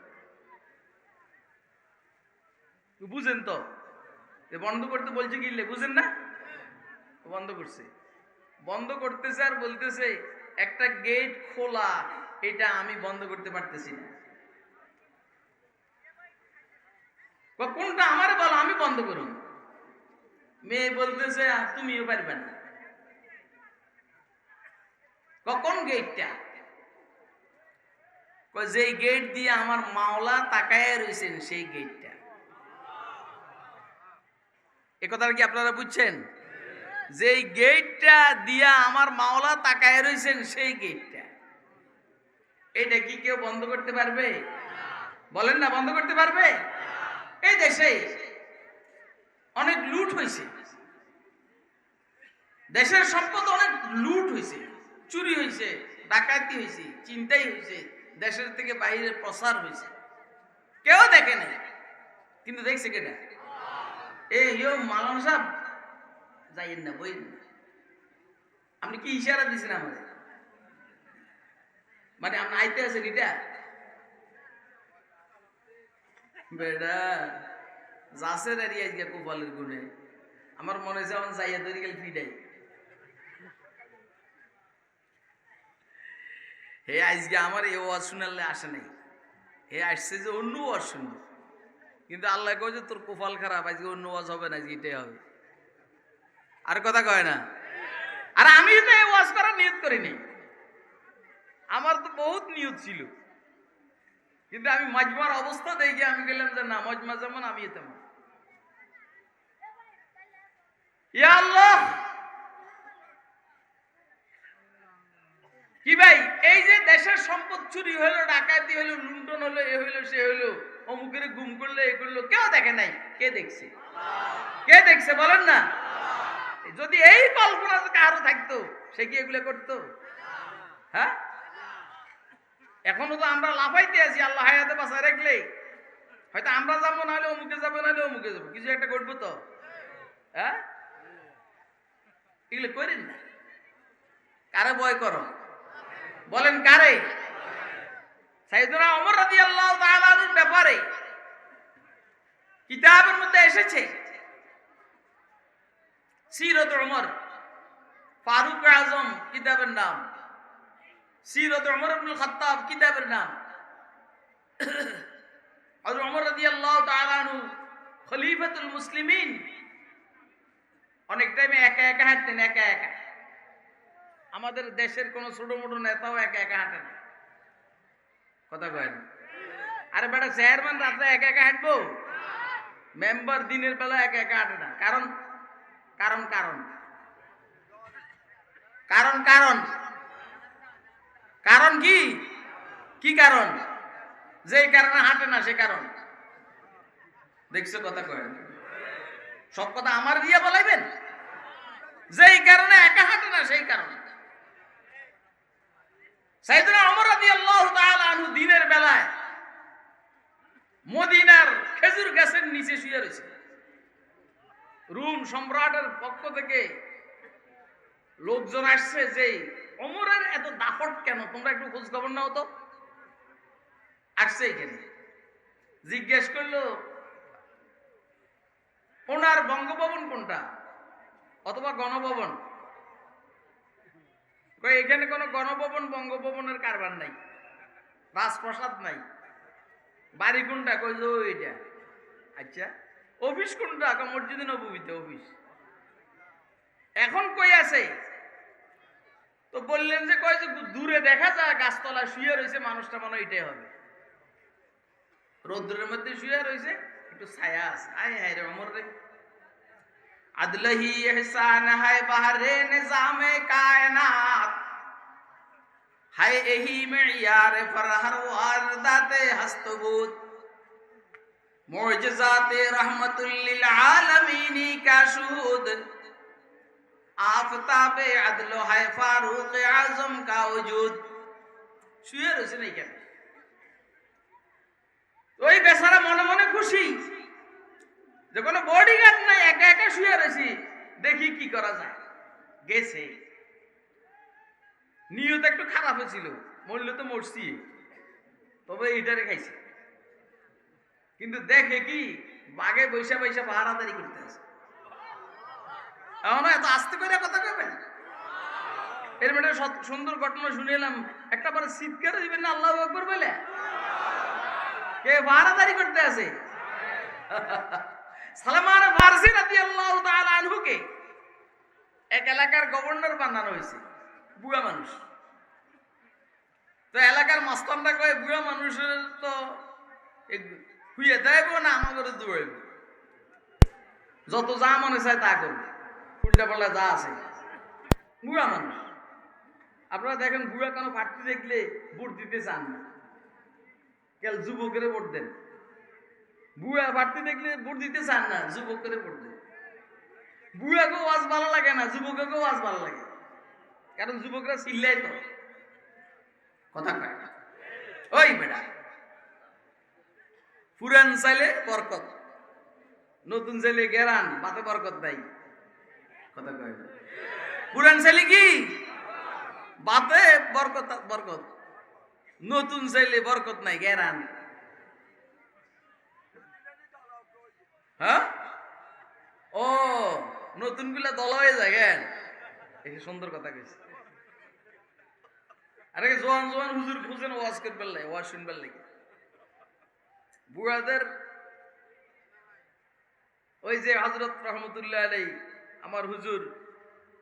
বুঝেন তো বন্ধ করতে বলছে কি, বুঝেন না? বন্ধ করছে, বন্ধ করতেছে আর বলতেছে একটা গেট খোলা, এটা আমি বন্ধ করতে পারতেছি না। কোনটা আমারে বলো, আমি বন্ধ করুন। মেয়ে বলতেছে তুমিও পারবে না। কোন গেটটা? যেই গেট দিয়ে আমার মাওলা তাকায় রয়েছেন সেই গেটটা। এ কথাটা কি আপনারা বুঝছেন? যেই গেটটা দিয়া আমার মাওলা তাকায় রয়েছেন সেই গেটটা, এটা কি কেউ বন্ধ করতে পারবে? বলেন না, বন্ধ করতে পারবে? এই দেশে অনেক লুট হয়েছে, দেশের সম্পদ অনেক লুট হয়েছে, চুরি হয়েছে, ডাকাতি হয়েছে, চিন্তাই হয়েছে, দেশের থেকে বাইরে প্রসার হয়েছে, কেউ দেখে নাই, কিন্তু দেখছে কেটা? এই মালানা সাহেব যাইয়েন না, বইন না। আপনি কি ইশারা দিচ্ছেন আমাদের? মানে আপনি আইতে আছেন এটা বেড়া যাচ্ছে রে আজকে কোপালের গুণে। আমার মনে হচ্ছে আমার যাইয়া তৈরি গেল ফিডাই। হে আজকে আমার এ ওয়াজ শুনালে আসে নাই, হে আসছে যে অন্য ওয়াজ শুনবো, কিন্তু আল্লাহ কয় যে তোর কোপাল খারাপ, আজকে অন্য ওয়াজ হবে না, আজকে এটাই হবে। আর কথা কয় না? আর আমি তো এই ওয়াজ করার নিয়ত করিনি, আমার তো বহুত নিয়ত ছিল, কিন্তু আমি মাজমার অবস্থা দেখে আমি গেলাম যে না, মজমা যেমন আমি তেমন। ইয়া আল্লাহ, কি ভাই, এই যে দেশের সম্পদ চুরি হলো, ডাকাতি হলো, লুণ্ঠন হলো, এ হইলো সে হইলো, অমুকের গুম করলো, এ করলো, কেউ দেখে নাই। কে দেখছে? কে দেখছে বলেন না? যদি এই কল্পনা কারো থাকতো, সে কি এগুলো করতো? হ্যাঁ, এখনো তো আমরা লাফাইতে আছি, আল্লাহ হায়াতে বাঁচায় রাখলে হয়তো আমরা যাবো, নাহলে অমুকে যাবো, নাহলে অমুকে যাবো, কিছু একটা করবো তো। হ্যাঁ, এগুলো করেন না। কারে ভয় করো? বলেন কারে? সাইয়েদনা ওমর রাদিয়াল্লাহু তাআলা আনহুর ব্যাপারে কিতাবের মধ্যে এসেছে, সিরাত ওমর, ফারুক আজম কিতাবের নাম, সিরাত ওমর ইবনে খাত্তাব কিতাবের নাম। হযরত ওমর রাদিয়াল্লাহু তাআলা আনহু খলিফাতুল মুসলিমিন, অনেক টাইমে একা একা হাঁটতেন, একা একা। আমাদের দেশের কোন ছোট মোটো নেতাও একা একা হাঁটে না, কথা কয় না। আরে বেটা, চেয়ারম্যান রাত্রে একা একা হাঁটবো? মেম্বার দিনের বেলা একা একা হাঁটে না। কারণ কারণ কারণ কারণ কারণ কারণ কি? কি কারণ? যে কারণে হাঁটে না সে কারণ দেখছো, কথা কয়। সব কথা আমার দিয়ে বলাইবেন? যেই কারণে একা হাঁটে না সেই কারণ। সাইয়েদনা ওমর রাদিয়াল্লাহু তাআলা আনহু দিনের বেলায় মদিনার খেজুর গাছের নিচে শুয়ে রয়েছে। রোম সম্রাটের পক্ষ থেকে লোকজন আসছে যে ওমরের এত দাপট কেন, তোমরা একটু খোঁজ খবর নাও তো। আসছে এখানে, জিজ্ঞেস করলো ওনার বঙ্গভবন কোনটা, অথবা গণভবন। এখানে কোনো গণভবন বঙ্গভবনের কারবার নাই, রাজপ্রাসাদ নাই। বাড়ি কোনটা? কই যে ওইটা। আচ্ছা, অফিস কোনটা? মসজিদে নববীতে অফিস। এখন কই আছে? তো বললেন যে কই যে দূরে দেখা যায় গাছতলায় শুয়ে রয়েছে মানুষটা, মনে হয় এটাই হবে। রৌদ্রের মধ্যে শুয়ে রয়েছে, একটু ছায়া আছে। আয় হায় রে ওমর রে, আদলহি ইহসান হায় বাহরে নিজামে কায়নাত, হায় এহি মেয়ার ফরহর ওয়ারদাতে হস্তবুত, মুজিজাতে रहमतुल लिल आलमीन का शुहूद, आफताबे अदल है फारूक आजम का वजूद, শুয়ে রয়েছেন এইখানে। ওই বেচারা মনে মনে খুশি যে কোনো বডিগার্ড নাই, একা একা শুয়ে রয়েছি, দেখি কি করা যায়। গেছে, নিয়ত একটু খারাপ হয়েছিল, মরলে তো মরছি, তবে এইটারে খাইছে। কিন্তু দেখে কি বাঘে বৈশা বৈশা পাহারাদারি করতে আছে। এত আস্তে করে কথা কবেন। এর একটা সুন্দর ঘটনা শুনে এলাম, একটা পরে চিৎকার দিবেন না আল্লাহু আকবার বলে? কে পাহারাদারি করতে আছে? সালমান ফারসি রাদিয়াল্লাহু তাআলা আনহুকে এক এলাকার গভর্নর বানানো হয়েছে। বুড়া মানুষ তো এলাকার মাস্তানরা কয় বুড়া মানুষের তো হুইয়ে দেব না, আমাদের দৌড়াইব, যত যা মনে চায় তা করবে, উল্টা পাল্টা যা আছে। বুড়া মানুষ, আপনারা দেখেন বুড়া কোনো প্রার্থী দেখলে ভোট দিতে চান না, কেল যুবকের ভোট দেন। বুড়া প্রার্থী দেখলে ভোট দিতে চান না, যুবকের ভোট দেন। বুড়াকেও ওয়াজ ভালো লাগে না, যুবকেও ওয়াজ ভালো লাগে, কারণ যুবকরা চিল্লাই তো কথা কয়। ওই বেটা, পুরান চাইলে বরকত, নতুন চাইলে গেরান, বাতে বরকত নাই, কথা কয়। পুরান চাইলে কি বাতে বরকত বরকত, নতুন চাইলে বরকত নাই, গেরান। হ্যাঁ, ও নতুন গুলা দল হয়ে যায় জ্ঞান, এই সুন্দর কথা কইছে। আরে জোয়ান জোয়ান হুজুর খুঁজেন ওয়াজ করবার লাগে, ওয়াজ শুনবার লাগে। বুড়াদের ওই যে হযরত রহমতুল্লাহ আলাইহি, আমার হুজুর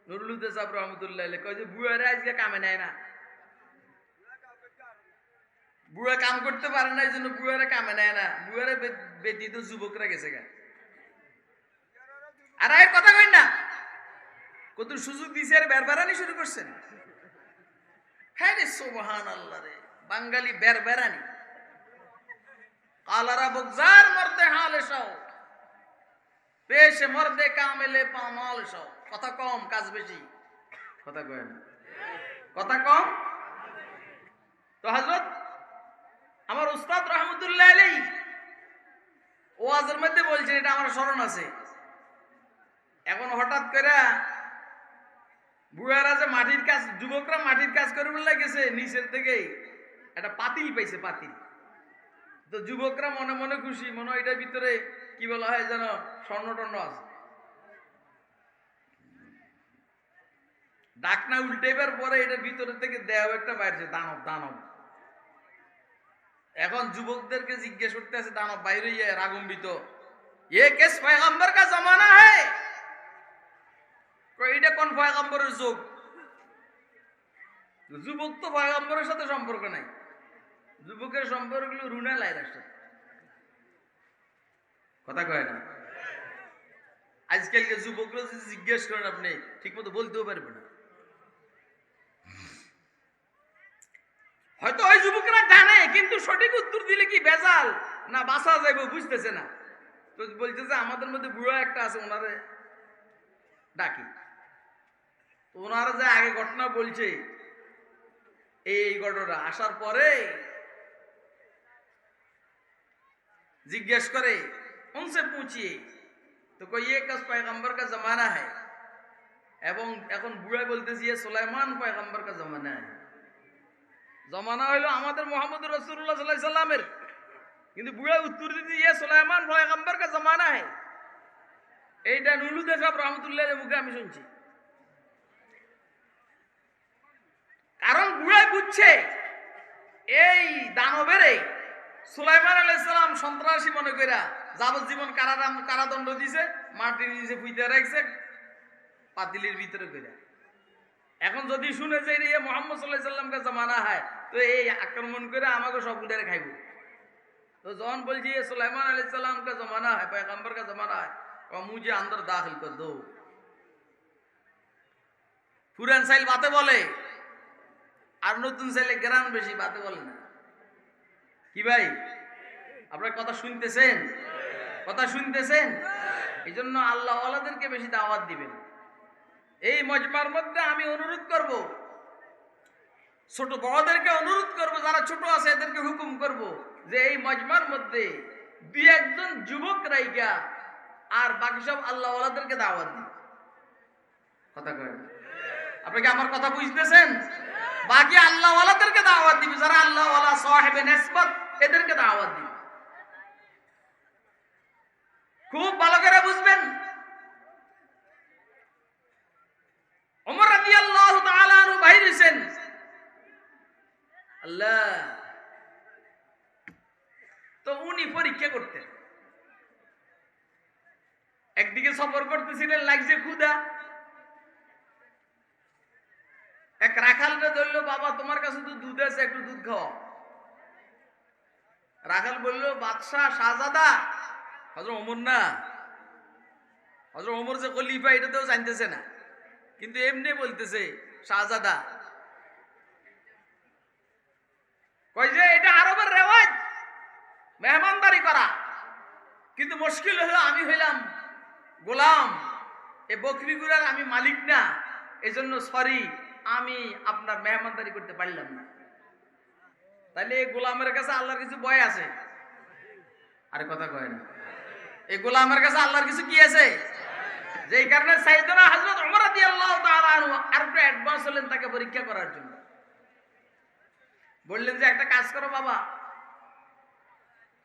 নুরুল হুদা সাহেব রহমতুল্লাহ আলাইহি কয় যে বুড়ারে আজকে কামে নেয় না, বুড়া কাম করতে পারে না, এই জন্য বুড়ারে কামে নেয় না, বুড়ারে ব্যতীত যুবকরা গেছে গা। আর এর কথা কই না, কত সুযোগ দিছে আর বেরবেরানি শুরু করছেন। হ্যাঁ রে সুবহানাল্লাহ রে, বাঙালি বেরবেরানি। কালারা বগজার মরতে হালে সও, পেশ মরদে কামেলে পামাল সও। কথা কম কাজ বেশি, কথা কয় না, কথা কম। তো হযরত আমার উস্তাদ রহমতুল্লাহ আলাইহি ওয়াজের মধ্যে বলছেন, এটা আমার স্মরণ আছে। এখন হঠাৎ করে বুড়ারা যে মাটির কাজ, যুবকরা মাটির কাজ করে বলে গেছে, নিচের থেকে একটা পাতিল পাইছে, পাতিল। তো যুবকরা মনে মনে খুশি, মনে হয় এটার ভিতরে কি বলা হয় যেন স্বর্ণ টর্ণ আছে। ডাকনা উল্টেবার পরে এটার ভিতরে থেকে দেহ একটা বাইরেছে, দানব দানব। এখন যুবকদেরকে জিজ্ঞেস করতে আছে, দানব বাইরে রাগম্বিত, এ কেস পয়গম্বর কা জমানা হ্যায়? এটা কোন পয়গম্বরের যুগ? যুবক তো পয়গম্বরের সাথে সম্পর্ক নাই, যুবকের সম্পর্ক হলো রুনা লাইলার সাথে, কথা কয় না। আজকালকে যুবকরা যদি জিজ্ঞেস করেন আপনি ঠিক মতো বলতেও পারবেন না। হয়তো ওই যুবকরা জানে, কিন্তু সঠিক উত্তর দিলে কি ভেজাল না বাঁচা যাইব বুঝতেছে না। তো বলতেছে আমাদের মধ্যে বুড়া একটা আছে, ওনারে ডাকি। ওনারা যে আগে ঘটনা বলছে, এই ঘটনা আসার পরে জিজ্ঞেস করে উনসে পুছিয়ে, তো কই ये कस पैगंबर का जमाना है, এবং এখন বুড়া বলতেছে ये সুলাইমান पैगंबर का जमाना है। জমানা হইলো আমাদের মুহাম্মদ রাসূলুল্লাহ সাল্লাল্লাহু আলাইহি সাল্লামের, কিন্তু বুড়া উত্তর দিতে ये সুলাইমান पैगंबर का जमाना है। এইটা নুরুল হুদা সাহেব রহমাতুল্লাহির মুখে আমি শুনছি। কারণ বুড়া বুঝছে এই দানবেরে সুলাইমান আলাইহিস সালাম সন্ত্রাসী মনে কইরা যাবজ্জীবন কারাদণ্ড দিয়েছে, মাটির নিচে পুঁতে রাখছে পাতিলের ভিতরে কইরা। এখন যদি শুনে যে এই মুহাম্মদ সাল্লাল্লাহু আলাইহি সাল্লামকে জামানা হয়, তো এই আক্রমণ করে আমাকে সব উঠারে খাইব। তো যখন বলছি সুলাইমান আলাইহিস সালাম का जमाना है, पैगंबर का जमाना है, और मुझे अंदर दाखिल कर दो। পুরান সাইল বাতে বলে, আর নতুন সাইলে গ্রাম বেশি বাতে বলে না। কি ভাই আপনারা কথা শুনতেছেন? কথা শুনতেছেন? এই জন্য আল্লাহ ওয়ালাদেরকে বেশি দাওয়াত দিবেন। এই মজমার মধ্যে আমি অনুরোধ করব, ছোট বড়দেরকে অনুরোধ করব, যারা ছোট আছে এদেরকে হুকুম করব যে এই মজমার মধ্যে দুই একজন যুবক রাইগা আর বাকি সব আল্লাহ ওয়ালাদেরকে দাওয়াত দিন। কথা কয় না? আপনি কি আমার কথা বুঝতেছেন? বাকি আল্লাহ ওয়ালাদেরকে দাওয়াত দিবে, যারা আল্লাহ ওয়ালা সাহেবে নিসবত এদেরকে দাওয়াত দিবে। খুব ভালো করে বুঝবেন। ওমর রাদিয়াল্লাহু তাআলা আনহু বাইর হইছেন, আল্লাহ তো উনি পরীক্ষা করতেন। একদিকে সফর করতেছিলেন, লাগছে ক্ষুধা। এক রাখালকে ধরলো, বাবা তোমার কাছে তো দুধ আছে, একটু দুধ খাও। রাখাল বলল, বাদশাহ শাহজাদা হযরত ওমর না, হযরত ওমর যে খলিফা এটা তো জানতেছে না, কিন্তু এমনি বলতেছে শাহজাদা। কই যে এটা আরবের রেওয়াজ মেহমানদারি করা, কিন্তু মুশকিল হলো আমি হইলাম গোলাম, এই বকরিগুলার আমি মালিক না, এজন্য সরি আমি আপনার মেহমানদারি করতে পারলাম না। তাহলে এই গোলামের কাছে আল্লাহর কিছু ভয় আছে? আরে কথা কয় না। এই গোলামের কাছে আল্লাহর কিছু কি আছে? যেই কারণে সাইয়েদনা হযরত ওমর রাদিয়াল্লাহু তাআলা আনহু আর একটু অ্যাডভান্স হলেন তাকে পরীক্ষা করার জন্য। বললেন যে একটা কাজ করো বাবা,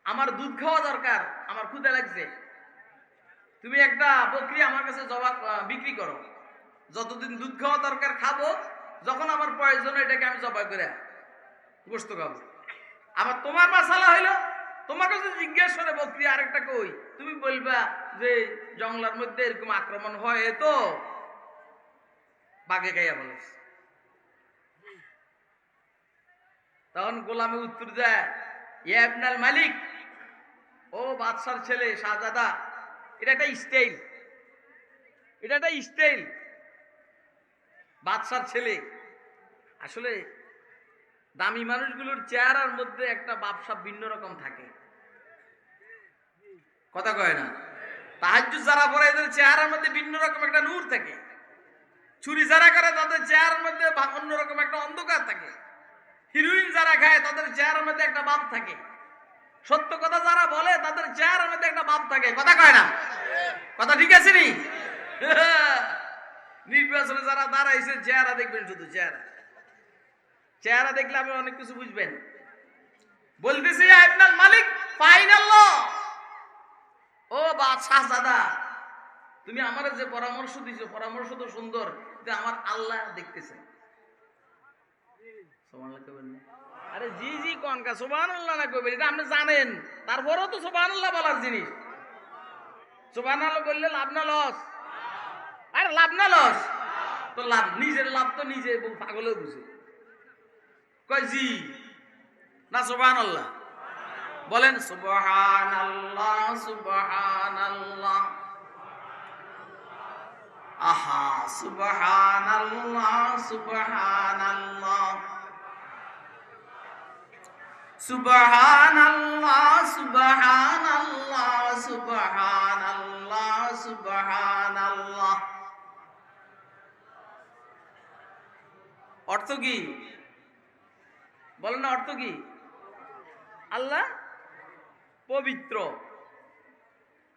আমার দুধ খাওয়া দরকার, আমার ক্ষুধা লাগছে, তুমি একটা বকরি আমার কাছে বিক্রি করো, যতদিন দুধ খাওয়া দরকার খাবো, যখন আমার প্রয়োজন এটাকে আমি জবাই করে গোশত খাবো। আবার তোমার মাসালা হইলো, তোমার কাছে জিজ্ঞেস করে বকরি আরেকটা কই, তুমি বলবা যে জঙ্গলার মধ্যে এরকম আক্রমণ হয় তো বাঘে খাইয়া বলেছে। তখন গোলামে উত্তর দেয়, ইয়া ইবনাল মালিক, ও বাদশার ছেলে শাহজাদা, এটা একটা স্টাইল, এটা একটা স্টাইল। বাদশার ছেলে আসলে দামি মানুষগুলোর চেহারার মধ্যে একটা বাপসা ভিন্ন রকম থাকে। কথা কয় না? তাহাজ্জুদ যারা পড়ে এদের চেহারার মধ্যে ভিন্ন রকম একটা নূর থাকে, চুরি যারা করে তাদের চেহারার মধ্যে অন্যরকম একটা অন্ধকার থাকে, হিরোইন যারা খায় তাদের চেহারার মধ্যে একটা ভাব থাকে, সত্য কথা যারা বলে তাদের চেহারার মধ্যে একটা ভাব থাকে। কথা কয় না? কথা ঠিক আছে নি? নির্বাচনে যারা দাঁড়াইছে চেহারা দেখবেন, শুধু চেহারা, চেহারা দেখলে আপনি অনেক কিছু বুঝবেন। বলতেছি ইবনুল মালিক ফাইনাল, ও বাদশাহ দাদা, তুমি আমার যে পরামর্শ দিছো, পরামর্শ তো সুন্দর, কিন্তু আমার আল্লাহ দেখতেছেন। সুবহানাল্লাহ কইবেন না? আরে জি জি কোনকা সুবহানাল্লাহ না কইবেন, এটা আপনি জানেন, তারপরেও তো সুবহানাল্লাহ বলার জিনিস। সুবহানাল্লাহ বললে লাভ না লস? আরে লাভ না লস তো লাভ, নিজের লাভ তো নিজে পাগলেও বুঝে। কয় জি না সুবহানাল্লাহ বলেন? সুবহানাল্লাহ সুবহানাল্লাহ, আহা সুবহানাল্লাহ সুবহানাল্লাহ, সুবহানাল্লাহ সুবহানাল্লাহ সুবহানাল্লাহ সুবহানাল্লাহ। অর্থ কি বলেন না? অর্থ কি? আল্লাহ পবিত্র।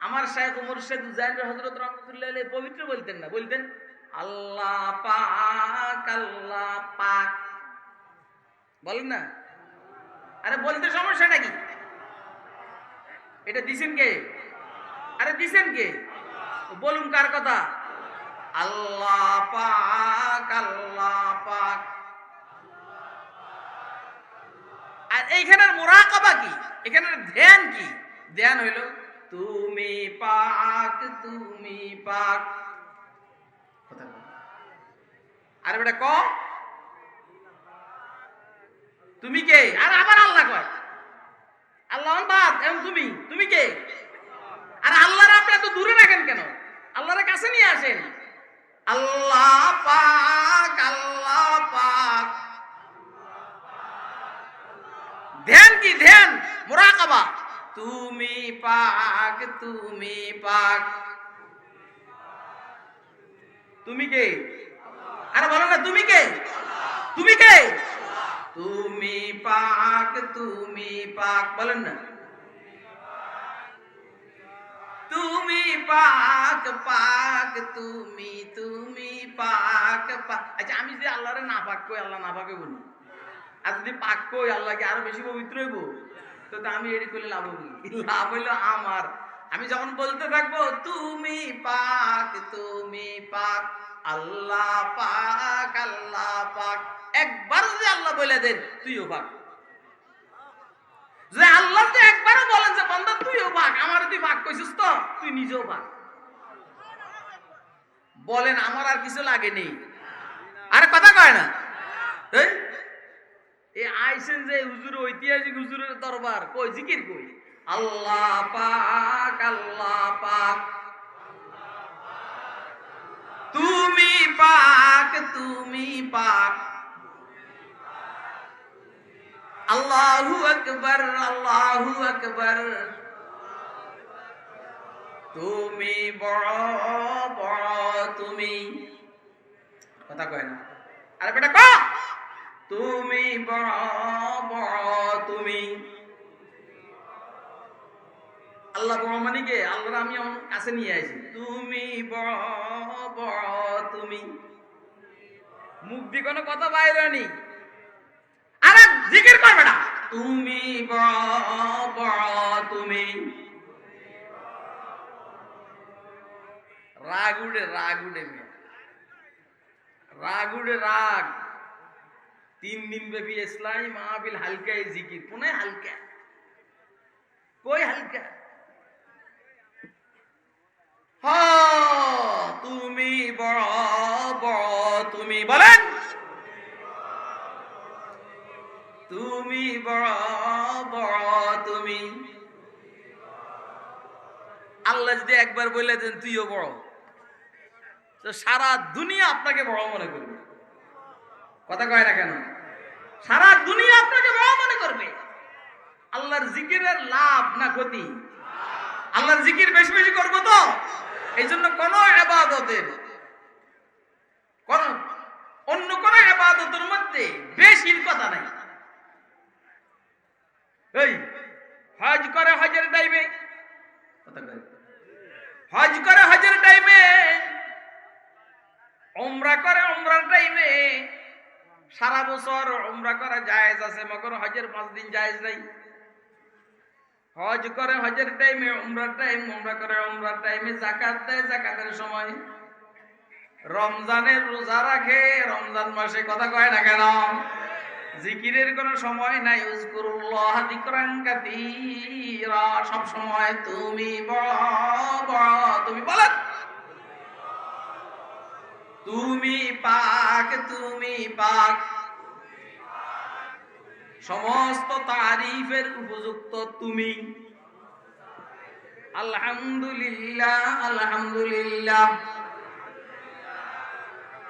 আমার শাইখ মুর্শিদ হুসাইন হযরত রাহমাতুল্লাহ আলাইহি পবিত্র বলতেন না, বলতেন আল্লাহ পাক আল্লাহ পাক। বলেন না? আরে বলতে সমস্যাটা কি? এটা দিছেন কে? আরে দিছেন কে? বলুন কার কথা? আল্লাহ পাক আল্লাহ পাক। আর এইখানের মুরাকাবা কি? এখানের ধ্যান কি? ধ্যান হইল তুমি পাক তুমি পাক। কথা বল। আরে বেটা ক তুমি কে? আর আবার আল্লাহ কয়, আল্লাহ বাদ এবং তুমি, তুমি কে? আর আল্লাহর আপনি এত দূরে রাখেন কেন? আল্লাহর কাছে নিয়ে আসেন। আল্লাহ পাক আল্লাহ পাক। ধ্যান কি? ধ্যান মুরাকাবা। তুমি পাক তুমি পাক। তুমি কে? আরে বলো না তুমি কে? তুমি কে? তুমি পাক, তুমি পাক, বলেন না, তুমি পাক পাক, তুমি পাক পাক। আচ্ছা আমি যদি আল্লাহরে না পাক কই, আল্লাহ না পাকে বলি, আর যদি পাক কই আল্লাহ কি আরো বেশি পবিত্র হইব? তো আমি এডি করলে লাভ হবো কি? লাভ হইলো আমার, আমি যখন বলতে থাকবো তুমি পাক, তুমি পাক, আল্লাহ পাক, আল্লাহ পাক, একবার যদি আল্লাহ বলে দেন তুইও পাক, যে আল্লাহ তো একবারও বলেন যে বান্দা তুইও পাক, আমার তুই পাক কইছিস তো তুই নিজেও পাক, বলেন আমার আর কিছু লাগে নেই। আরে কথা কয় না, এই আইসেন যে হুজুর, ঐতিহাসিক হুজুরের দরবার, কই জিকির কই, আল্লাহ পাক, আল্লাহ পাক, তুমি পাক, তুমি পাক, আল্লাহু আকবার, আল্লাহু আকবার, তুমি বড় বড়, তুমি, কথা কয় না, আরে বেটা ক, তুমি বড় বড়, তুমি, আল্লাহ বড় মানে কে? আল্লাহর আমি আমার কাছে নিয়ে আইছি, তুমি বড় বড়, তুমি, মুখ দিয়ে কোনো কথা বাইরে নি, আরে জিকির করবে না, তুমি বড় বড়, তুমি, রাগ উড়ে, রাগ উড়ে মেয়ে, রাগ উড়ে, রাগ। 3 দিন ব্যাপী ইসলামী মাহফিল হালকা জিকির, কোনে হালকা, কই হালকা, তুমি বড় বড়, তুমি, বলেন তুমি বড় বড়, তুমি, আল্লাহ যদি একবার বলে দেন তুইও বড়, তো সারা দুনিয়া আপনাকে বড় মনে করবে, কথা কয় না কেন? সারা দুনিয়া আপনাকে বড় মনে করবে। আল্লাহর জিকিরের লাভ না ক্ষতি? আল্লাহর জিকির বেশি বেশি করবো তো, এই জন্য কোন ইবাদতের, কোন অন্য কোন ইবাদতের মধ্যে বেশির কথা নাই। এই হজ করে হজের টাইমে, কথা কয়, হজ করে হজের টাইমে, উমরা করে উমরার টাইমে, সারা বছর উমরা করা জায়েজ আছে, মগর হজের 5 দিন জায়েজ নাই। হজ করে হজের টাইমে, উমরার টাইম, উমরা করে উমরার টাইমে, যাকাত দেয় যাকাতের সময়, রমজানের রোজা রাখে রমজান মাসে, কথা কয় না কেন? জিকিরের কোনো সময় নাই, উযকুরুল্লাহ যিকরান কাসীরা, সব সময় তুমি বড় বড়, তুমি, বলেন তুমি পাক, তুমি পাক, সমস্ত তারিফের উপযুক্ত তুমি, আলহামদুলিল্লাহ আলহামদুলিল্লাহ,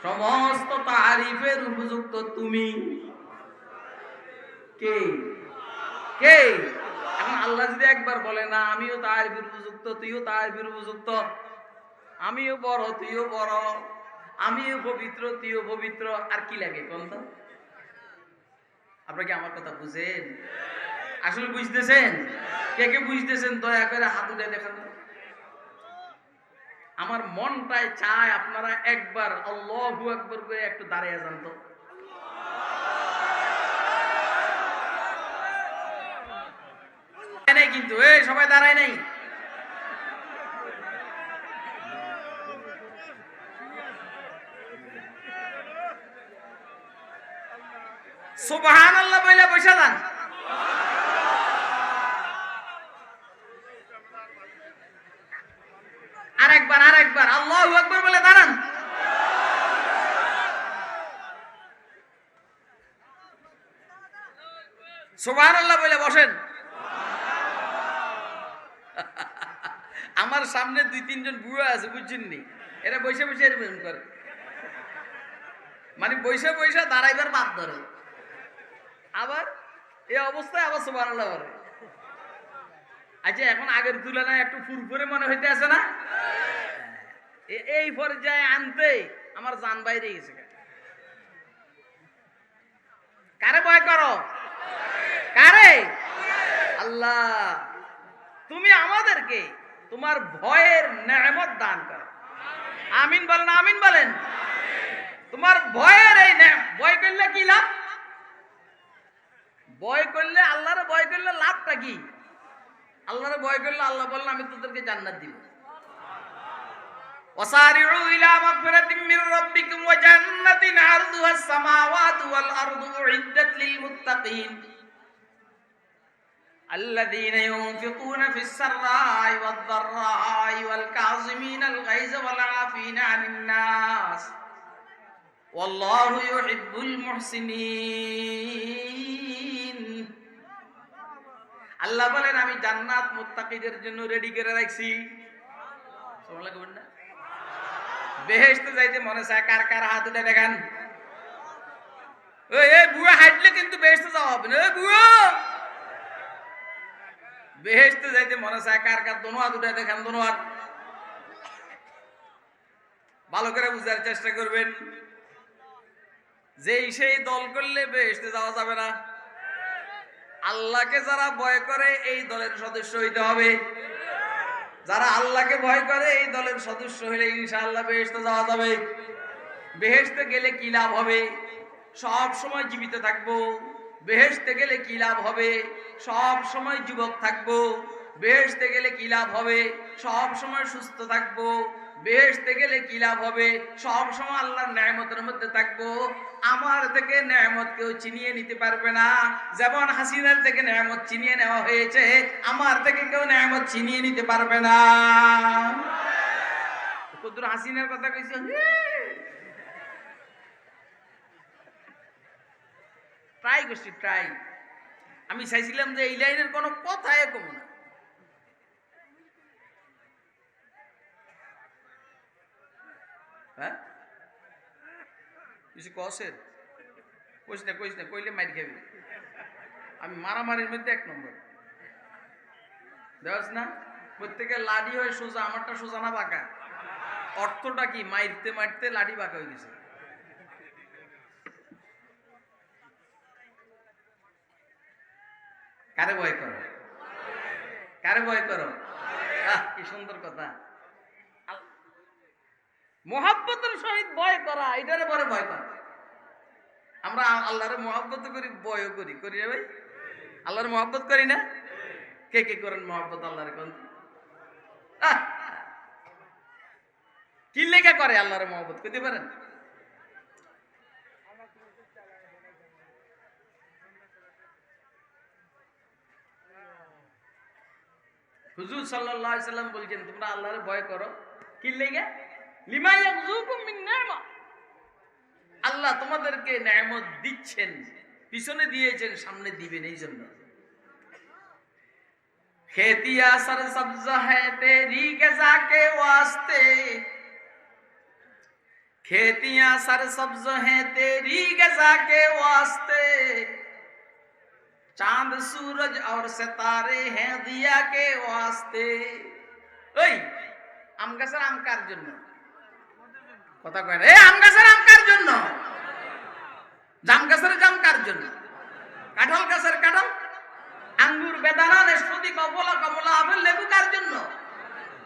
সমস্ত তারিফের উপযুক্ত তুমি, কে কে? এখন আল্লাহ যদি একবার বলে না আমিও তারিফের উপযুক্ত, তুইও তারিফের উপযুক্ত, আমিও বড় তুইও বড়, আমিও পবিত্র তুইও পবিত্র, আর কি লাগে কোন তো? আপনারা কি আমার কথা বুঝেন? আসলে বুঝতেছেন? কে কে বুঝতেছেন দয়া করে হাত উঠে দেখান। আমার মনটাই চায় আপনারা একবার আল্লাহু আকবার করে একটু দাঁড়িয়ে যান তো। নাই কিন্তু, এই সবাই দাঁড়ায় নাই। সুবহানাল্লাহ বলে বসে যান। আরেকবার আল্লাহু আকবার বলে দাঁড়ান। সুবহানাল্লাহ বলে বসেন। আমার সামনে 2-3 জন বুড়ো আছে, বুঝছেন নি? এরা বসে বসে এরকম করে, মানে বসে বসে দাঁড়াইবার বাদ ধরে, আবার এই অবস্থায় আবার সুবহানাল্লাহ বলে। আচ্ছা এখন আগের তুলনায় একটু ফুরফুরে মনে হইতে আছে না? এই পর্যায়ে আনতে আমার জান বাইরে গেছে। কারে ভয় করো? আল্লাহ তুমি আমাদেরকে তোমার ভয়ের নেয়ামত দান করো। আমিন বলেন, আমিন বলেন। তোমার ভয়ের এই ভয় করলে কি লাভ? ভয় করলে আল্লাহরে ভয় করলে লাভটা কি? আল্লাহরে ভয় করলে আল্লাহ বললেন আমি তোদেরকে জান্নাত দিব। ওয়াসারিউ ইলা মাগফিরাতিম মির রাব্বিকুম ওয়া জান্নাতিন আরদুহাস সামাওয়াতু ওয়াল আরদু উইদ্দাত লিল মুত্তাকিন الذين ينفقون في السراء والضراء والكاظمين الغيظ والعافين عن الناس والله يحب المحسنين। আল্লাহ বলেন আমি জান্নাত মুত্তাকিদের জন্য রেডি করে রাখছি। সুবহানাল্লাহ কইবেন না? বেহেশতে যাইতে মনে চায় কার কার হাত উঠে দেখান। এই বুয়া হাঁটলে কিন্তু বেহেশতে যাওয়া হবে না। বুয়া বেহেশতে যাইতে মনে চায় কার কার দোনো হাত উঠে দেখান, দোনো হাত। ভালো করে বুঝার চেষ্টা করবেন, যে সেই দল করলে বেহেশতে যাওয়া যাবে না। আল্লাহকে যারা ভয় করে এই দলের সদস্য হইতে হবে। যারা আল্লাহকে ভয় করে এই দলের সদস্য হইলে ইনশাআল্লাহ বেহেশতে যাওয়া যাবে। বেহেশতে গেলে কি লাভ হবে? সব সময় জীবিত থাকবো। বেহেশতে গেলে কি লাভ হবে? সব সময় যুবক থাকবো। বেহেশতে গেলে কি লাভ হবে? সব সময় সুস্থ থাকবো। বেহেশতে গেলে কি লাভ হবে? সব সময় আল্লাহর নেয়ামতের মধ্যে থাকবো। আমার থেকে নেয়ামত কেউ চিনিয়ে নিতে পারবে না। যেমন হাসিনার থেকে নেয়ামত চিনিয়ে নেওয়া হয়েছে, আমার থেকে কেউ নেয়ামত চিনিয়ে নিতে পারবে না। কুদুর হাসিনার কথা কইছো, ট্রাই করছি, ট্রাই। আমি চাইছিলাম যে এই লাইনের কোনো কথাই কম না। হ্যাঁ কিছু কসের কইস না, কইস না, কইলে মাইর খাবি। আমি মারামারির মধ্যে এক নম্বর। দেখ না প্রত্যেকের লাঠি হয়ে সোজা, আমারটা সোজা না বাঁকা। অর্থটা কি? মাইরতে মারতে লাঠি বাঁকা হয়ে গেছে। কারে ভয় করো? কারে ভয় করো? কি সুন্দর কথা। মুহাব্বতের সহিত ভয় করা, এটারে পরে ভয় করা। আমরা আল্লাহরে মুহাব্বত করি, ভয়ও করি, করি না ভাই? আল্লাহর মুহাব্বত করি না? কে কে করেন মুহাব্বত আল্লাহরে? কোন কি লেখা করে আল্লাহরে মুহাব্বত করতে পারেন? হুজুর সাল্লাল্লাহু আলাইহি সাল্লাম বলছেন তোমরা আল্লাহরে ভয় করো। কি লেগে? লিমা ইয়াযুকুম মিন নি'মা। আল্লাহ তোমাদেরকে নেয়ামত দিচ্ছেন, পিছনে দিয়েছেন, সামনে দিবেন, এই জন্য। खेतिया सरसब्ज है तेरी गजा के वास्ते, खेतियां सरसब्ज हैं तेरी गजा के वास्ते, चांद सूरज और सितारे हैं दिया के वास्ते। ওই আম গাছের আম কার জন্য? কথা কয় না। এই আম গাছের আম কার জন্য? জাম গাছের জাম কার জন্য? কাঁঠাল গাছের কাঁঠাল, আঙ্গুর, বেদানা, নাশপাতি, কমলা, কমলা, আপেল, লেবু কার জন্য?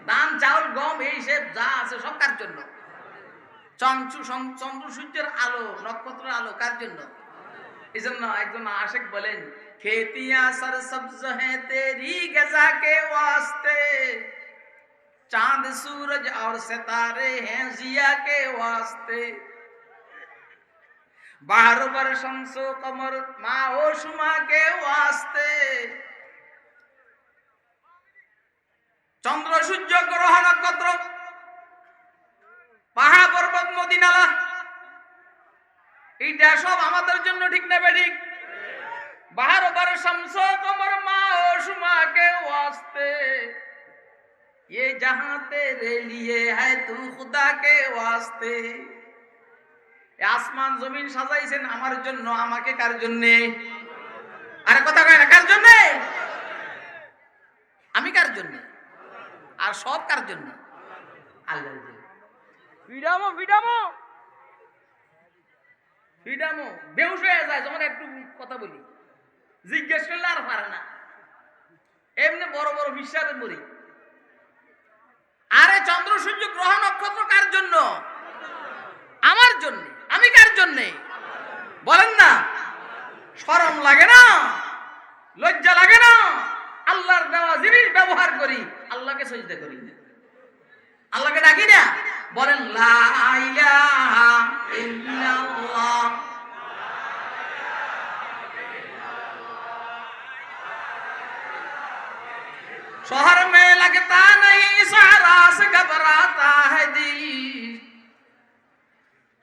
ধান, চাউল, গম, এই সব যা আছে সব কার জন্য? চন্দ্র সূর্যের আলো, নক্ষত্রের আলো কার জন্য? এই জন্য একজন আশিক বলেন खेतियां सरसब्ज हैं तेरी गजा के वास्ते, चांद सूरज और सितारे हैं जिया के वास्ते, बाहर पर शम्सो कमर माओ शुमा के वास्ते, चंद्र सूर्य ग्रह नक्षत्र পাহাড় পর্বত নদী নালা এইটা সব আমাদের জন্য, ঠিক না বেঠিক? बाहर पर शम्सो कमर माओ शुमा के वास्ते, ये जहां तेरे लिए है तू खुदा के वास्ते। আসমান জমিন সাজাইছেন আমার জন্য, আমাকে কার জন্য? আরে কথা কয় না, কার জন্য? আমি কার জন্য? আর সব কার জন্য? আল্লাহর জন্য। ফ্রিডামও ফ্রিডামও ফ্রিডামও বেহুশ হয়ে যায় যখন একটু কথা বলি, জিজ্ঞেস করলে আর পারে না। এমনি বড় বড় বিশ্বাসের মরি। আরে চন্দ্র সূর্য গ্রহ নক্ষত্র কার জন্য? আমার জন্য। আমি কার জন্য? বলেন না। শরম লাগে না? লজ্জা লাগে না? আল্লাহর দেওয়া জিনিস ব্যবহার করি, আল্লাহকে সিজদা করি না, আল্লাহকে ডাকি না। বলেন লা ইলাহা ইল্লাল্লাহ। शहर में लगता नहीं सारा से घबराता है दिल,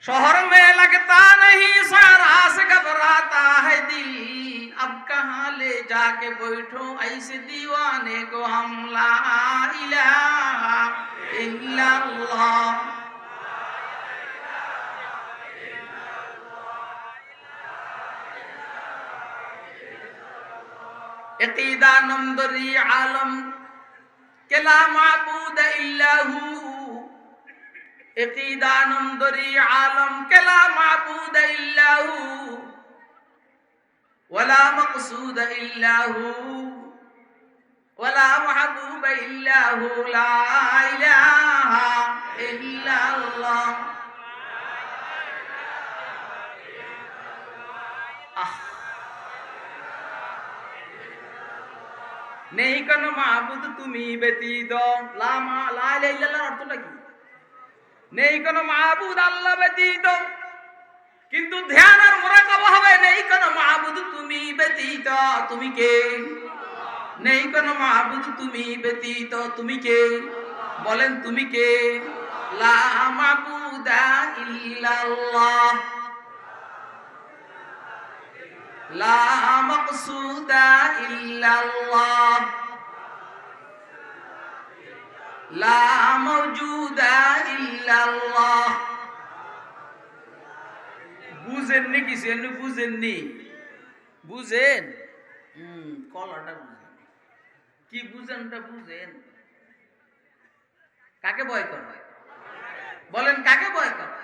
शहर में लगता नहीं सारा से घबराता है दिल, अब कहाँ ले जाके बैठो ऐसे दीवाने को हम, ला इलाहा इल्लल्लाह। इक़ीदा नमदरी आलम के ला माबूद इल्ला हू, इक़ीदा नमदरी आलम के ला माबूद इल्ला हू, वला मक़सूद इल्ला हू, वला महबूब इल्ला हू, ला इलाहा इल्लल्लाह। নেই কোনো মাবুদ তুমি ব্যতীত। লা ইলাহা ইল্লাল্লাহর অর্থটা কি? নেই কোনো মাবুদ আল্লাহ ব্যতীত। কিন্তু ধ্যান আর মুরাকাবা হবে নেই কোনো মাবুদ তুমি ব্যতীত। তুমি কে? নেই কোনো মাবুদ তুমি ব্যতীত। তুমি কে? বলেন তুমি কে? লা মাবুদা ইল্লাল্লাহ, লা মাকসুদা ইল্লাল্লাহ, লা মাওজুদা ইল্লাল্লাহ। বুঝেননি কিছু? এমনি বুঝেননি? বুঝেন? কলাটা বুঝেন। কি বুঝেনটা বুঝেন? কাকে ভয় করে? বলেন কাকে ভয় করে?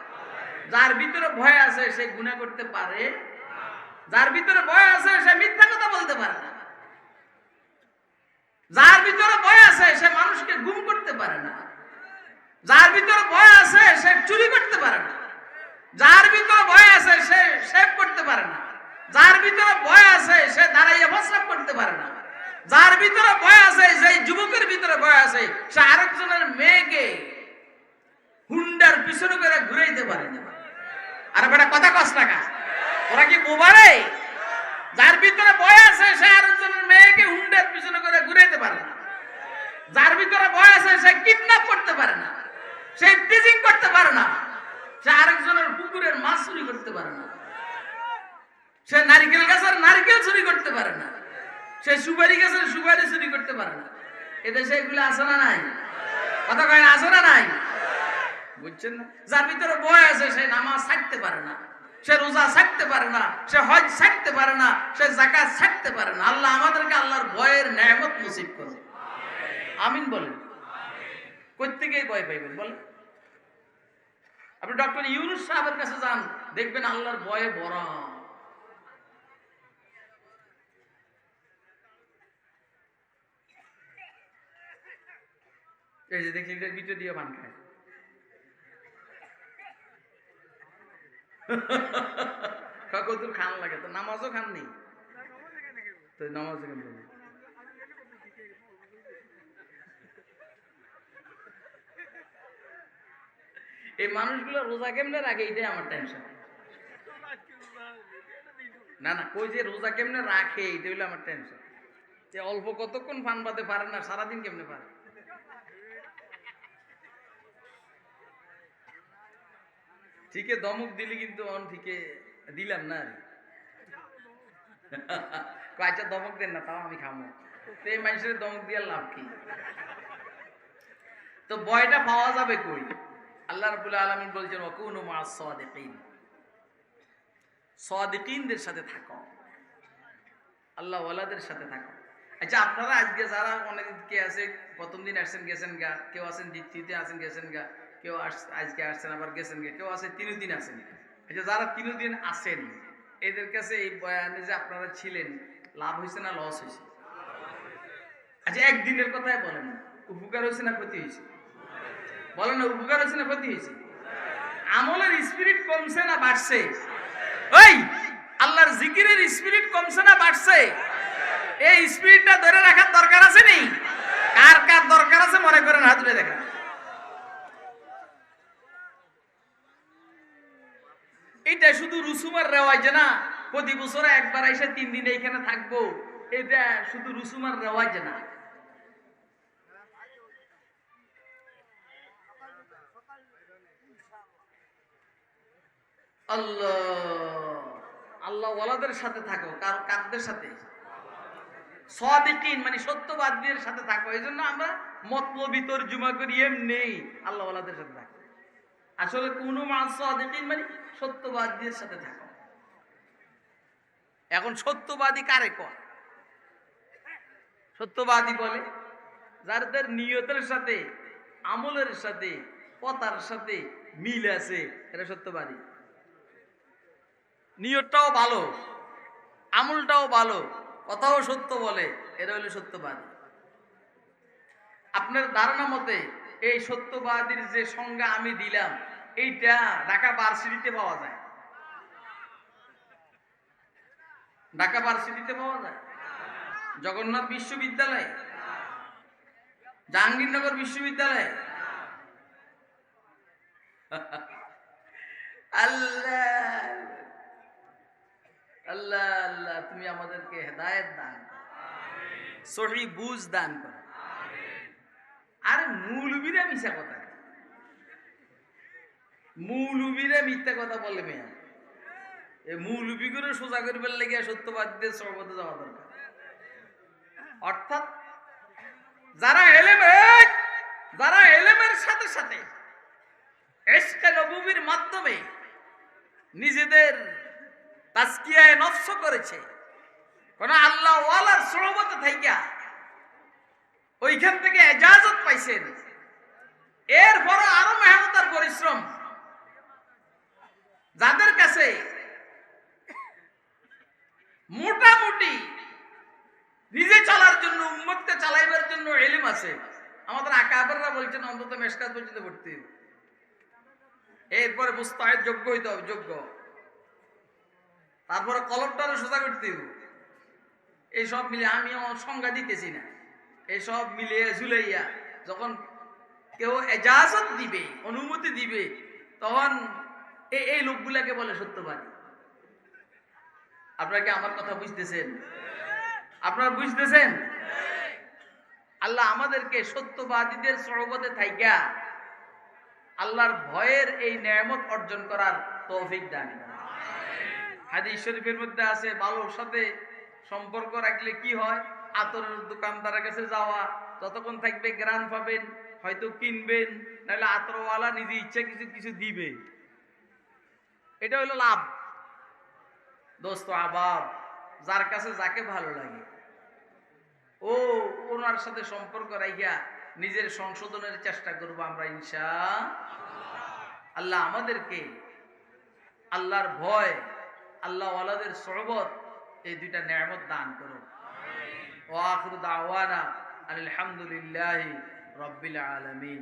যার ভিতরে ভয় আছে সে গুনাহ করতে পারে, যার ভিতরে ভয় আছে সে মিথ্যা কথা বলতে পারে না, যার ভিতরে ভয় আছে সে মানুষকে গুম করতে পারে না, যার ভিতরে ভয় আছে সে চুরি করতে পারে না, যার ভিতরে ভয় আছে সে শেভ করতে পারে না, যার ভিতরে ভয় আছে সে দাঁড়াইয়া প্রস্রাব করতে পারে না, যার ভিতরে ভয় আছে, যে যুবকের ভিতরে ভয় আছে সে আরেকজনের মেয়েকে হুন্ডার পিছনে করে ঘুরাইতে পারে না। আরে বেটা কথা কষ্ট টাকা, ওরা কি বোবারে? যার ভিতরে ভয় আছে সে আরেকজনের মেয়েকে হুন্ডার পিছনে করে ঘুরাইতে পারে না, যার ভিতরে ভয় আছে সে কিডন্যাপ করতে পারে না, সে টিজিং করতে পারে না, সে আরেকজনের পুকুরের মাছ চুরি করতে পারে না, সে নারকেল গাছের নারকেল চুরি করতে পারে না, সে সুপারি গাছের সুপারি চুরি করতে পারে না। এদেশে এগুলো আছে না নাই? কথা কয় আছে না নাই? বুঝছেন না? যার ভিতরে ভয় আছে সে নামাজ ছাড়তে পারে না, সে রোজা ছাড়তে পারে না, সে হজ ছাড়তে পারে না, সে যাকাত ছাড়তে পারে না। আল্লাহ আমাদেরকে আল্লাহর ভয়ের নেয়ামত নসিব করে। আমিন বলেন। কই থেকে ভয় পাইবেন বলেন? আপনি ডক্টর ইউনূস সাহেবের কাছে যান, দেখবেন আল্লাহর ভয়ে ভরা। এই যে দেখি এটার ভিতর দিয়ে পান খায়। কতদূর খান লাগে? তো নামাজও খান নেই তো নামাজও খান নেই। এই মানুষগুলো রোজা কেমনে রাখে এটাই আমার টেনশন। না না, কই যে রোজা কেমনে রাখে এটা হইলো আমার টেনশন। যে অল্প কতক্ষণ ফান পাতে পারে না, সারাদিন কেমনে পারে? ঠিকই দমক দিলি কিন্তু অন ঠিকই দিলাম না। আচ্ছা দমক দেন না, তাও আমি খামো। তো এই মানুষের দমক দিয়ে লাভ কি? তো ভয়টা পাওয়া যাবে কই? আল্লাহ রাব্বুল আলামিন বলছেন ওয়াকুনু মা'আস সাদিকিন, সাদিকিনদের সাথে থাকো, আল্লাহ ওয়ালাদের সাথে থাকো। আচ্ছা আপনারা আজকে যারা অনেক কে আছে, প্রথম দিন আসছেন গেছেন গা, কেউ আছেন দ্বিতীয়তে আছেন গেছেন গা, কেউ আজকে আসছেন আবার গেছেন গা, কেউ আছে 3 দিন আছেন। আচ্ছা যারা 3 দিন আছেন এদের কাছে এই বয়ানে যে আপনারা ছিলেন লাভ হয়েছে না লস হয়েছে? আচ্ছা একদিনের কথাই বলেন না, উপকার হয়েছে না ক্ষতি হয়েছে? বলেন না, উপকার হয়েছে না ক্ষতি হয়েছে? আমলের স্পিরিট কমছে না বাড়ছে? ওই আল্লাহর জিকিরের স্পিরিট কমছে না বাড়ছে? এই স্পিরিটটা ধরে রাখার দরকার আছে নি? কার কার দরকার আছে মনে করেন হাত তুলে দেখেন। এটা শুধু রুসুমের রেওয়াজ না, প্রতি বছর একবার এসে 3 দিন এখানে থাকবো, এটা শুধু রুসুমের রেওয়াজ না। আল্লাহ আল্লাহ ওয়ালাদের সাথে থাকো। কারদের সাথে? সাদিকিন মানে সত্যবাদীদের সাথে থাকো। এই জন্য আমরা মতলবি তরজমা করি এমনি আল্লাহ ওয়ালাদের সাথে থাকো। আসলে কুনু মা সাদিকিন মানে সত্যবাদীদের সাথে থাকো। এখন সত্যবাদী কারে কয়? সত্যবাদী বলে যাদের নিয়তের সাথে আমলের সাথে কথার সাথে মিল আছে, এরা সত্যবাদী। নিয়তটাও ভালো, আমলটাও ভালো, কথাও সত্য বলে, এরা হলো সত্যবাদী। আপনার ধারণা মতে এই সত্যবাদীর যে সংজ্ঞা আমি দিলাম, এইটা ঢাকা ভার্সিটিতে পাওয়া যায়? ঢাকা ভার্সিটিতে পাওয়া যায়? জগন্নাথ বিশ্ববিদ্যালয়, জাহাঙ্গীরনগর বিশ্ববিদ্যালয়? আল্লাহ আল্লাহ আল্লাহ তুমি আমাদেরকে হেদায়েত দান করো, সহি বুঝ দান করো। আরে মৌলবীরা মিথ্যা কথা, মৌলবীরা মিথ্যা কথা বলে মেয়া। এই মৌলবী করে সোজা করবার লেগে সত্যবাদীদের সহবতে যাওয়া দরকার। অর্থাৎ যারা এলেমের সাথে সাথে ইশকে নবুবীর মাধ্যমে নিজেদের তাজকিয়ায়ে নফস করেছে, কোন আল্লাহ ওয়ালার সহবতে থাইকা ওইখান থেকে ইজাজত পাইছেন, এরপর আরো মেহনত আর পরিশ্রম, যাদের কাছে মোটামুটি নিজে চলার জন্য উম্মতকে চালাইবার জন্য ইলম আছে। আমাদের আকাবেররা বলছেন অন্তত মেশকাত পর্যন্ত পড়তে, এরপরে মুস্তাহিদ যোগ্য হইতে হবে, যোগ্য, তারপরে কলমটারও সোজা করতে হবে। এইসব মিলে আমি আমার সংজ্ঞা দিতেছি না, এইসব মিলিয়ে ঝুলাইয়া যখন কেউ এজাজত দিবে, অনুমতি দিবে, তখন এই লোকগুলাকে বলে সত্যবাদী। আপনারা কি আমার কথা বুঝতেছেন? আপনারা বুঝতেছেন? আল্লাহ আমাদেরকে সত্যবাদীদের সহবতে থাইকা আল্লাহর ভয়ের এই নেয়ামত অর্জন করার তৌফিক দান করেন। হাদিস শরীফের মধ্যে আছে ভালোর সাথে সম্পর্ক রাখলে কি হয়? আতরের দোকানদারের কাছে যাওয়া, যতক্ষণ থাকবে গ্রান পাবেন, হয়তো কিনবেন, নাহলে আতরওয়ালা নিজে ইচ্ছা কিছু কিছু দিবে। এটা হলো লাভ। দোস্ত আবাব, যার কাছে যাকে ভালো লাগে ওনার সাথে সম্পর্ক রাখিয়া নিজের সংশোধনের চেষ্টা করব আমরা ইনশাআল্লাহ। আল্লাহ আমাদেরকে আল্লাহর ভয়, আল্লাহ ওয়ালাদের সহবত, এই দুইটা নেয়ামত দান করুন। ওয়া আখিরু দাওয়ানা আলহামদুলিল্লাহি রাব্বিল আলামিন।